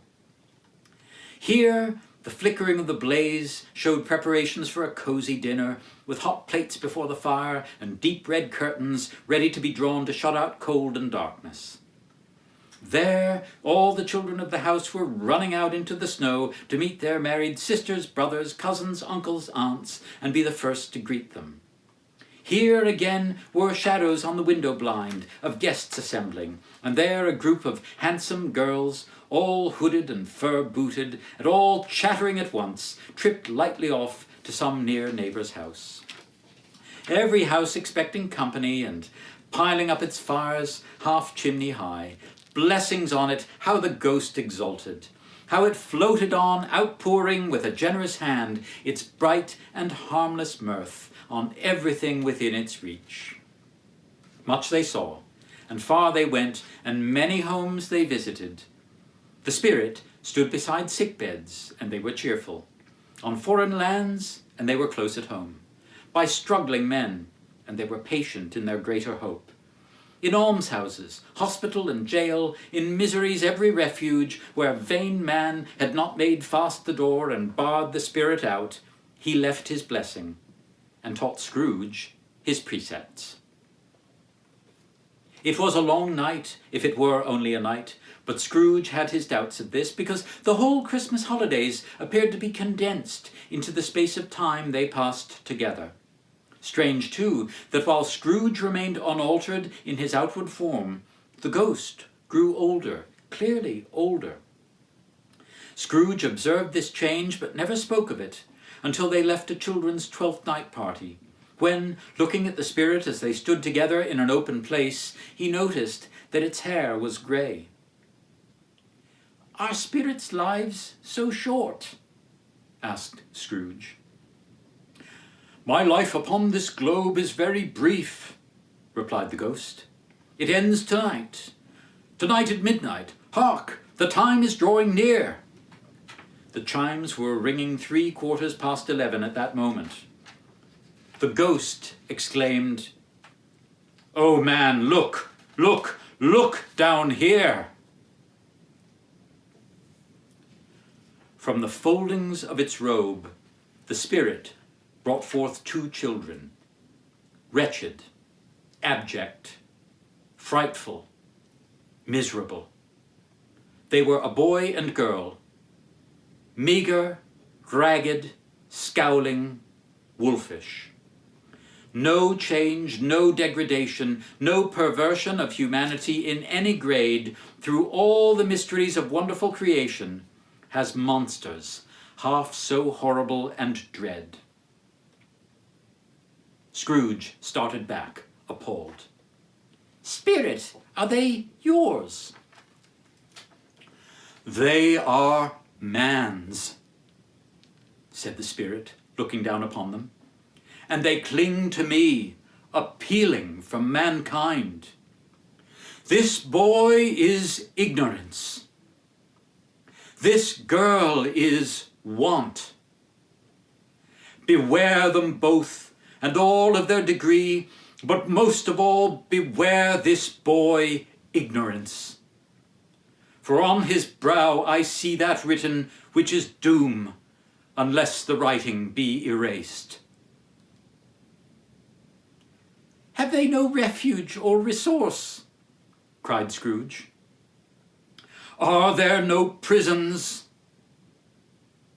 Here, the flickering of the blaze showed preparations for a cosy dinner, with hot plates before the fire and deep red curtains ready to be drawn to shut out cold and darkness. There, all the children of the house were running out into the snow to meet their married sisters, brothers, cousins, uncles, aunts, and be the first to greet them. Here again were shadows on the window blind of guests assembling, and there a group of handsome girls, all hooded and fur-booted, and all chattering at once, tripped lightly off to some near neighbour's house. Every house expecting company and piling up its fires half chimney high. Blessings on it, how the ghost exulted! How it floated on, outpouring with a generous hand its bright and harmless mirth on everything within its reach. Much they saw, and far they went, and many homes they visited. The Spirit stood beside sick beds, and they were cheerful. On foreign lands, and they were close at home. By struggling men, and they were patient in their greater hope. In almshouses, hospital and jail, in misery's every refuge, where vain man had not made fast the door and barred the Spirit out, he left his blessing, and taught Scrooge his precepts. It was a long night, if it were only a night, but Scrooge had his doubts of this, because the whole Christmas holidays appeared to be condensed into the space of time they passed together. Strange, too, that while Scrooge remained unaltered in his outward form, the ghost grew older, clearly older. Scrooge observed this change, but never spoke of it, until they left a children's 12th night party, when, looking at the Spirit as they stood together in an open place, he noticed that its hair was grey. "Are spirits' lives so short?" asked Scrooge. "My life upon this globe is very brief," replied the ghost. "It ends tonight. Tonight at midnight. Hark! The time is drawing near." The chimes were ringing 11:15 at that moment. The ghost exclaimed, "Oh man, look, look, look down here!" From the foldings of its robe, the spirit brought forth 2 children, wretched, abject, frightful, miserable. They were a boy and girl, meager, ragged, scowling, wolfish. No change, no degradation, no perversion of humanity in any grade through all the mysteries of wonderful creation has monsters half so horrible and dread. Scrooge started back, appalled. "Spirit, are they yours?" "They are man's," said the spirit, looking down upon them. "And they cling to me, appealing from mankind. This boy is ignorance. This girl is want. Beware them both, and all of their degree, but most of all, beware this boy, ignorance. For on his brow I see that written which is doom, unless the writing be erased." "Have they no refuge or resource?" cried Scrooge. "Are there no prisons?"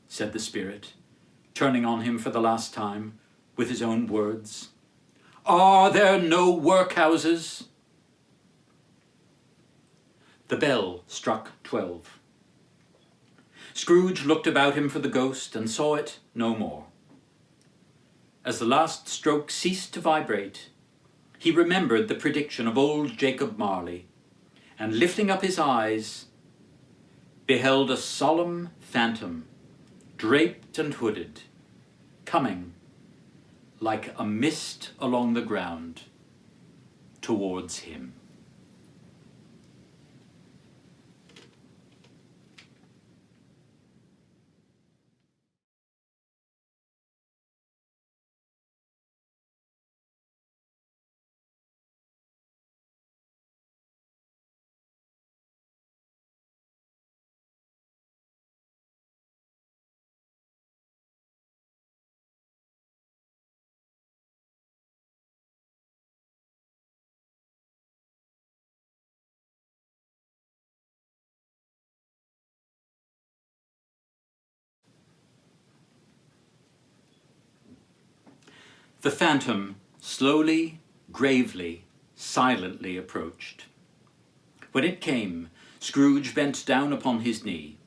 said the spirit, turning on him for the last time with his own words. "Are there no workhouses?" The bell struck 12. Scrooge looked about him for the ghost and saw it no more. As the last stroke ceased to vibrate, he remembered the prediction of old Jacob Marley, and lifting up his eyes, beheld a solemn phantom, draped and hooded, coming, like a mist along the ground, towards him. The phantom slowly, gravely, silently approached. When it came, Scrooge bent down upon his knee,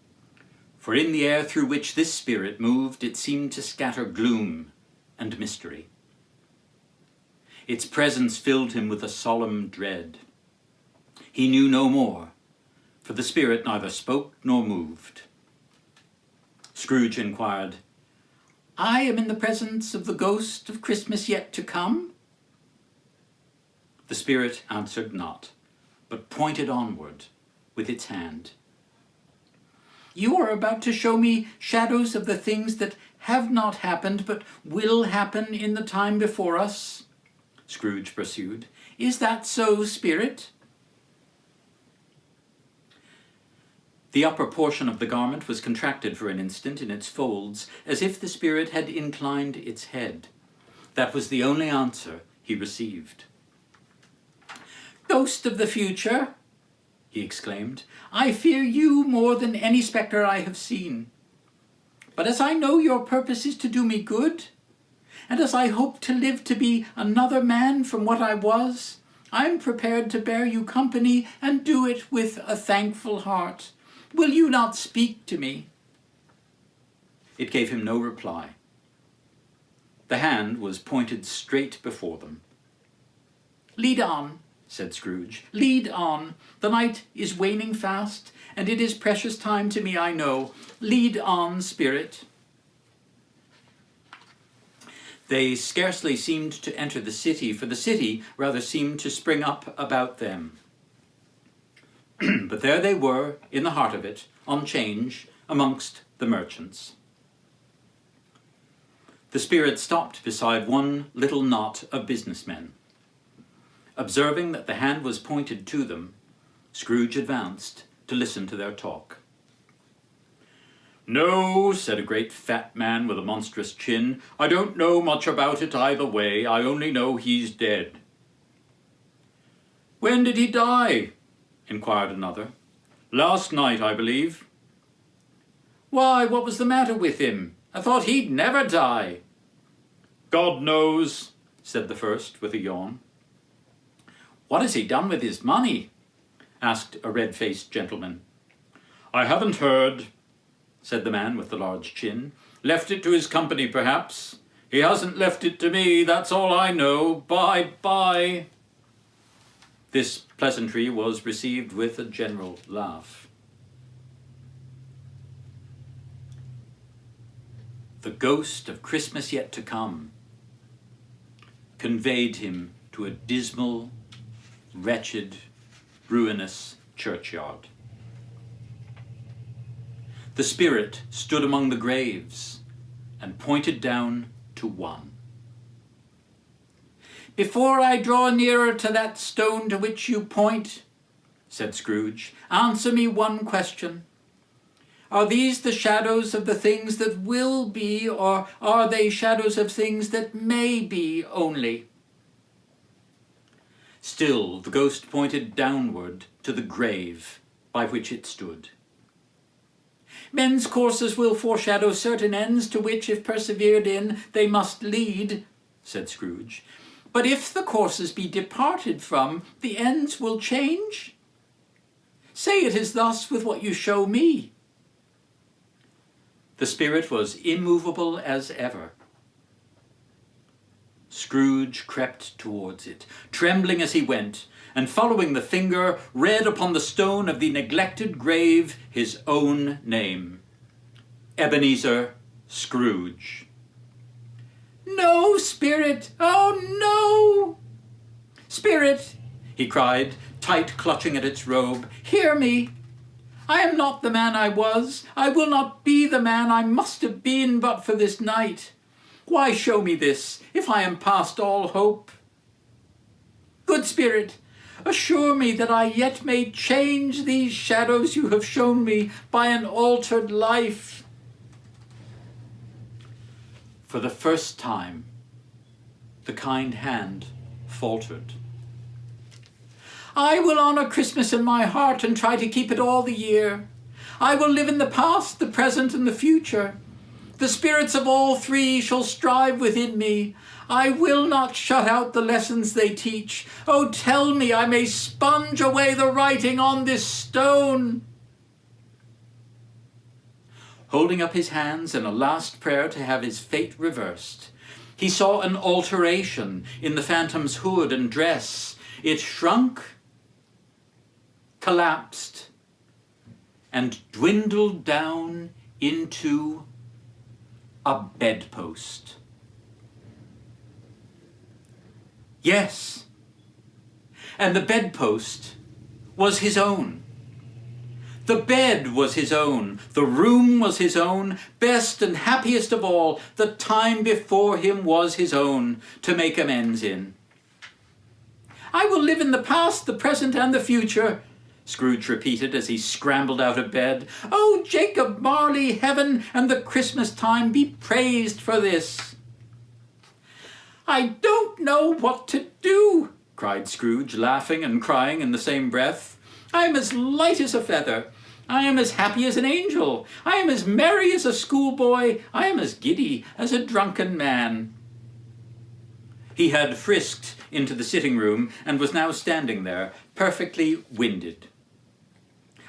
for in the air through which this spirit moved it seemed to scatter gloom and mystery. Its presence filled him with a solemn dread. He knew no more, for the spirit neither spoke nor moved. Scrooge inquired, "I am in the presence of the ghost of Christmas yet to come?" The spirit answered not, but pointed onward with its hand. "You are about to show me shadows of the things that have not happened, but will happen in the time before us," Scrooge pursued. "Is that so, spirit?" The upper portion of the garment was contracted for an instant in its folds, as if the spirit had inclined its head. That was the only answer he received. "Ghost of the future," he exclaimed, "I fear you more than any spectre I have seen. But as I know your purpose is to do me good, and as I hope to live to be another man from what I was, I'm prepared to bear you company and do it with a thankful heart. Will you not speak to me?" It gave him no reply. The hand was pointed straight before them. "Lead on," said Scrooge. "Lead on. The night is waning fast, and it is precious time to me, I know. Lead on, spirit." They scarcely seemed to enter the city, for the city rather seemed to spring up about them. But there they were, in the heart of it, on 'change, amongst the merchants. The spirit stopped beside one little knot of businessmen. Observing that the hand was pointed to them, Scrooge advanced to listen to their talk. "No," said a great fat man with a monstrous chin, "I don't know much about it either way. I only know he's dead." "When did he die?" inquired another. "Last night, I believe." "Why, what was the matter with him? I thought he'd never die." "God knows," said the first with a yawn. "What has he done with his money?" asked a red-faced gentleman. "I haven't heard," said the man with the large chin. "Left it to his company, perhaps. He hasn't left it to me, that's all I know. Bye-bye." This pleasantry was received with a general laugh. The ghost of Christmas yet to come conveyed him to a dismal, wretched, ruinous churchyard. The spirit stood among the graves and pointed down to one. "Before I draw nearer to that stone to which you point," said Scrooge, "answer me one question. Are these the shadows of the things that will be, or are they shadows of things that may be only?" Still the ghost pointed downward to the grave by which it stood. "Men's courses will foreshadow certain ends to which, if persevered in, they must lead," said Scrooge. "But if the courses be departed from, the ends will change? Say it is thus with what you show me." The spirit was immovable as ever. Scrooge crept towards it, trembling as he went, and following the finger, read upon the stone of the neglected grave his own name, Ebenezer Scrooge. "No, spirit! Oh, no! Spirit," he cried, tight clutching at its robe, "hear me! I am not the man I was. I will not be the man I must have been but for this night. Why show me this, if I am past all hope? Good spirit, assure me that I yet may change these shadows you have shown me by an altered life." For the first time, the kind hand faltered. "I will honor Christmas in my heart and try to keep it all the year. I will live in the past, the present, and the future. The spirits of all three shall strive within me. I will not shut out the lessons they teach. Oh, tell me I may sponge away the writing on this stone." Holding up his hands in a last prayer to have his fate reversed, he saw an alteration in the phantom's hood and dress. It shrunk, collapsed, and dwindled down into a bedpost. Yes, and the bedpost was his own. The bed was his own, the room was his own, best and happiest of all, the time before him was his own, to make amends in. "I will live in the past, the present, and the future," Scrooge repeated as he scrambled out of bed. "Oh, Jacob Marley, heaven and the Christmas time be praised for this." "I don't know what to do," cried Scrooge, laughing and crying in the same breath. "I am as light as a feather. I am as happy as an angel. I am as merry as a schoolboy. I am as giddy as a drunken man." He had frisked into the sitting room and was now standing there, perfectly winded.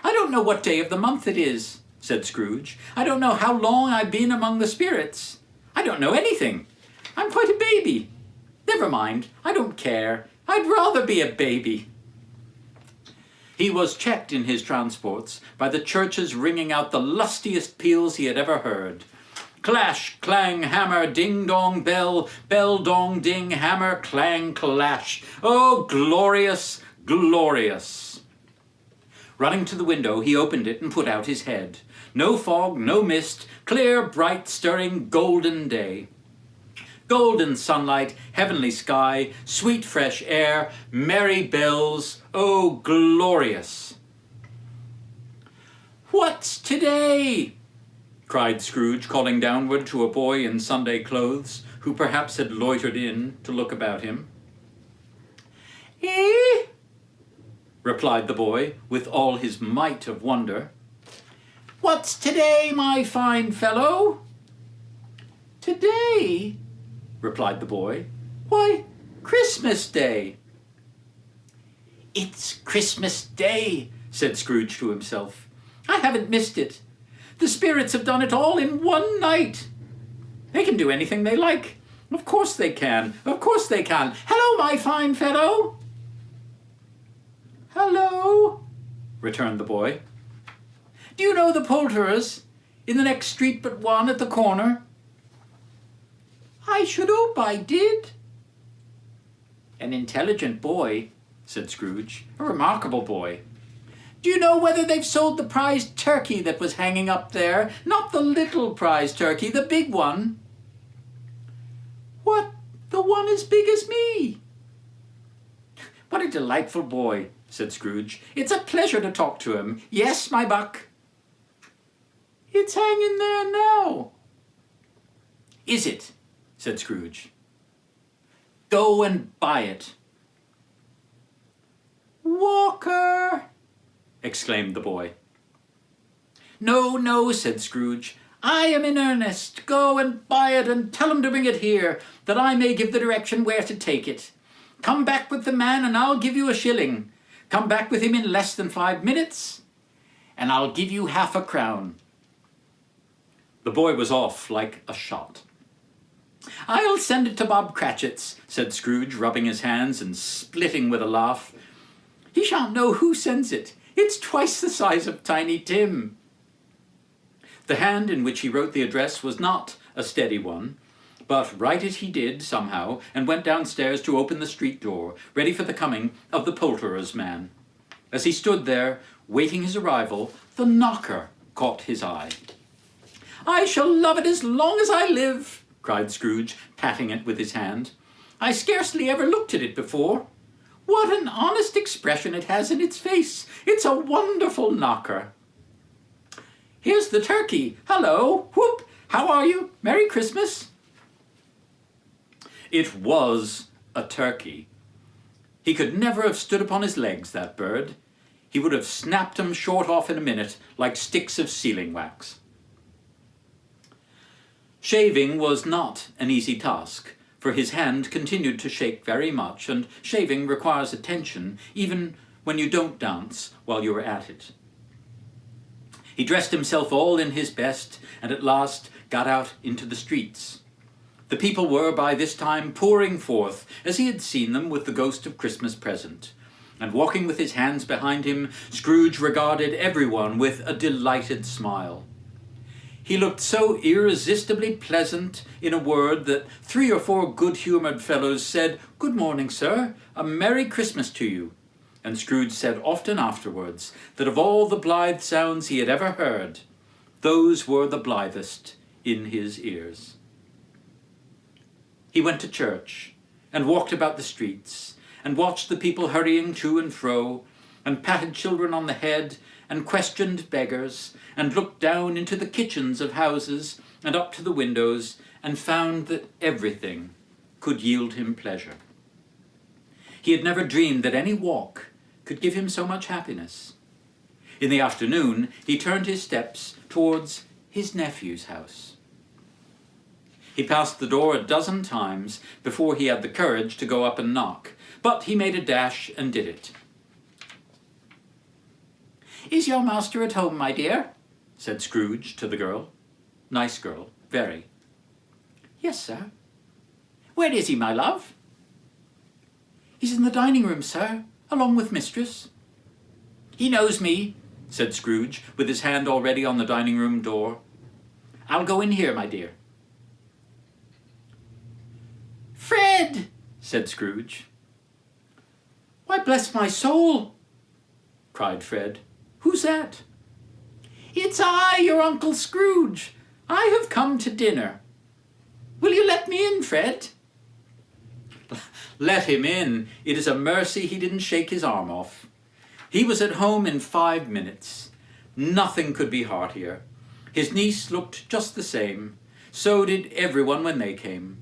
"I don't know what day of the month it is," said Scrooge. "I don't know how long I've been among the spirits. I don't know anything. I'm quite a baby. Never mind, I don't care. I'd rather be a baby." He was checked in his transports by the churches ringing out the lustiest peals he had ever heard. Clash, clang, hammer, ding-dong, bell, bell-dong, ding, hammer, clang, clash. Oh, glorious, glorious! Running to the window, he opened it and put out his head. No fog, no mist, clear, bright, stirring, golden day. Golden sunlight, heavenly sky, sweet fresh air, merry bells. Oh, glorious! "What's today?" cried Scrooge, calling downward to a boy in Sunday clothes, who perhaps had loitered in to look about him. "Eh?" replied the boy, with all his might of wonder. "What's today, my fine fellow?" "Today?" replied the boy. "Why, Christmas Day." "It's Christmas Day," said Scrooge to himself. "I haven't missed it. The spirits have done it all in one night. They can do anything they like. Of course they can. Of course they can. Hello, my fine fellow." "Hello," returned the boy. "Do you know the poulterers in the next street but one at the corner?" "I should hope I did." "An intelligent boy," said Scrooge. "A remarkable boy. Do you know whether they've sold the prize turkey that was hanging up there? Not the little prize turkey, the big one." "What, the one as big as me?" "What a delightful boy," said Scrooge. "It's a pleasure to talk to him. Yes, my buck." "It's hanging there now." "Is it?" said Scrooge. "Go and buy it." "Walker!" exclaimed the boy. "No, no," said Scrooge. "I am in earnest. Go and buy it, and tell him to bring it here, that I may give the direction where to take it. Come back with the man, and I'll give you a shilling. Come back with him in less than 5 minutes, and I'll give you half a crown." The boy was off like a shot. "I'll send it to Bob Cratchit's," said Scrooge, rubbing his hands and splitting with a laugh. "He shan't know who sends it. It's twice the size of Tiny Tim." The hand in which he wrote the address was not a steady one, but write it he did somehow, and went downstairs to open the street door, ready for the coming of the poulterer's man. As he stood there, waiting his arrival, the knocker caught his eye. "I shall love it as long as I live," cried Scrooge, patting it with his hand. "I scarcely ever looked at it before. What an honest expression it has in its face! It's a wonderful knocker. Here's the turkey. Hello! Whoop! How are you? Merry Christmas!" It was a turkey. He could never have stood upon his legs, that bird. He would have snapped 'em short off in a minute, like sticks of sealing wax. Shaving was not an easy task, for his hand continued to shake very much, and shaving requires attention, even when you don't dance while you are at it. He dressed himself all in his best, and at last got out into the streets. The people were by this time pouring forth, as he had seen them with the ghost of Christmas present, and walking with his hands behind him, Scrooge regarded everyone with a delighted smile. He looked so irresistibly pleasant, in a word, that 3 or 4 good-humoured fellows said, "Good morning, sir, a Merry Christmas to you," and Scrooge said often afterwards that of all the blithe sounds he had ever heard, those were the blithest in his ears. He went to church, and walked about the streets, and watched the people hurrying to and fro, and patted children on the head, and questioned beggars, and looked down into the kitchens of houses, and up to the windows, and found that everything could yield him pleasure. He had never dreamed that any walk could give him so much happiness. In the afternoon, he turned his steps towards his nephew's house. He passed the door a dozen times before he had the courage to go up and knock, but he made a dash and did it. "Is your master at home, my dear?" said Scrooge to the girl. Nice girl, very. "Yes, sir." "Where is he, my love?" "He's in the dining room, sir, along with mistress." "He knows me," said Scrooge, with his hand already on the dining room door. I'll go in here, my dear. Fred, said Scrooge. Why, bless my soul, cried Fred. Who's that? It's I, your Uncle Scrooge. I have come to dinner. Will you let me in, Fred? Let him in. It is a mercy he didn't shake his arm off. He was at home in 5 minutes. Nothing could be heartier. His niece looked just the same. So did everyone when they came.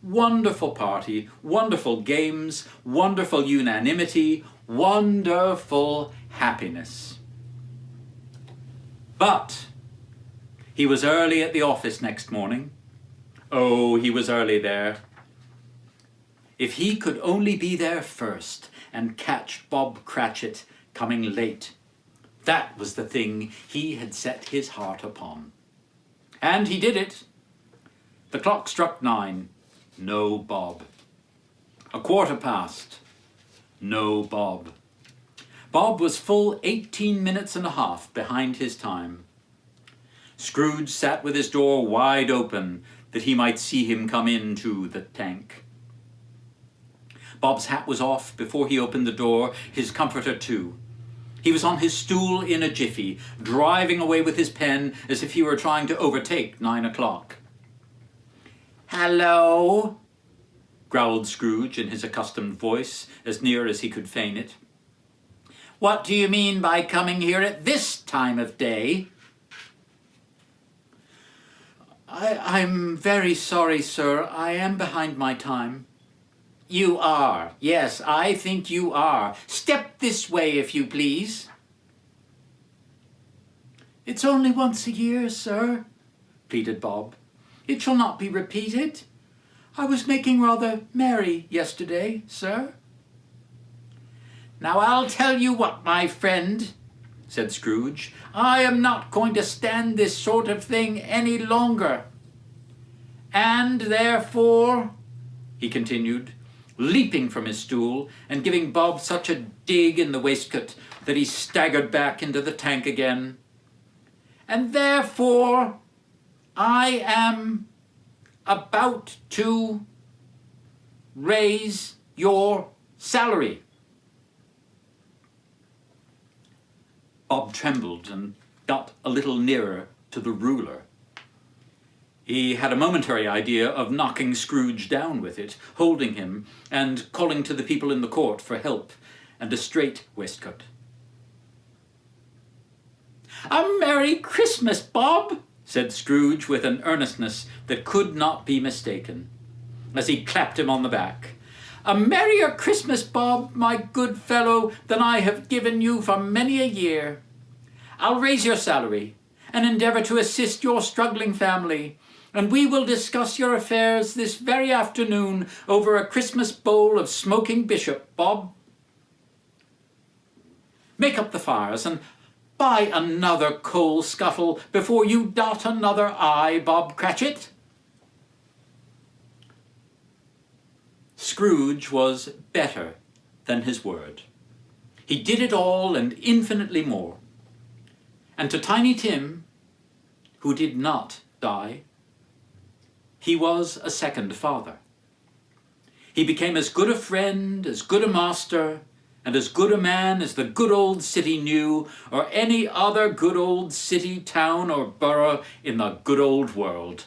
Wonderful party, wonderful games, wonderful unanimity, wonderful happiness. But he was early at the office next morning. Oh, he was early there. If he could only be there first and catch Bob Cratchit coming late, that was the thing he had set his heart upon. And he did it. The clock struck 9. No Bob. 1:15. No Bob. Bob was full 18 minutes and a half behind his time. Scrooge sat with his door wide open that he might see him come into the tank. Bob's hat was off before he opened the door, his comforter too. He was on his stool in a jiffy, driving away with his pen as if he were trying to overtake 9 o'clock. "Hello," growled Scrooge in his accustomed voice, as near as he could feign it. "What do you mean by coming here at this time of day?" I'm very sorry, sir. I am behind my time." "You are. Yes, I think you are. Step this way, if you please." "It's only once a year, sir," pleaded Bob. "It shall not be repeated. I was making rather merry yesterday, sir." "Now I'll tell you what, my friend," said Scrooge. "I am not going to stand this sort of thing any longer. And therefore," he continued, leaping from his stool and giving Bob such a dig in the waistcoat that he staggered back into the tank again, "and therefore I am about to raise your salary." Bob trembled and got a little nearer to the ruler. He had a momentary idea of knocking Scrooge down with it, holding him, and calling to the people in the court for help and a straight waistcoat. "A Merry Christmas, Bob," said Scrooge with an earnestness that could not be mistaken, as he clapped him on the back. "A merrier Christmas, Bob, my good fellow, than I have given you for many a year. I'll raise your salary and endeavour to assist your struggling family, and we will discuss your affairs this very afternoon over a Christmas bowl of smoking bishop, Bob. Make up the fires and buy another coal scuttle before you dot another I, Bob Cratchit." Scrooge was better than his word. He did it all and infinitely more. And to Tiny Tim, who did not die, he was a second father. He became as good a friend, as good a master, and as good a man as the good old city knew, or any other good old city, town, or borough in the good old world.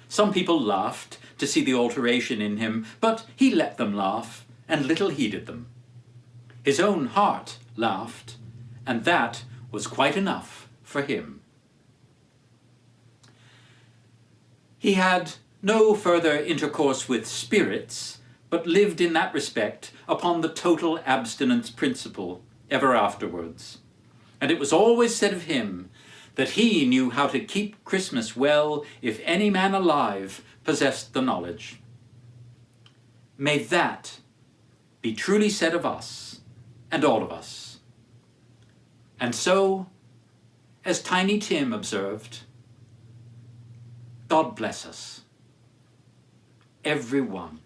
Some people laughed to see the alteration in him, but he let them laugh, and little heeded them. His own heart laughed, and that was quite enough for him. He had no further intercourse with spirits, but lived in that respect upon the total abstinence principle ever afterwards. And it was always said of him that he knew how to keep Christmas well if any man alive possessed the knowledge. May that be truly said of us and all of us. And so, as Tiny Tim observed, God bless us, every one.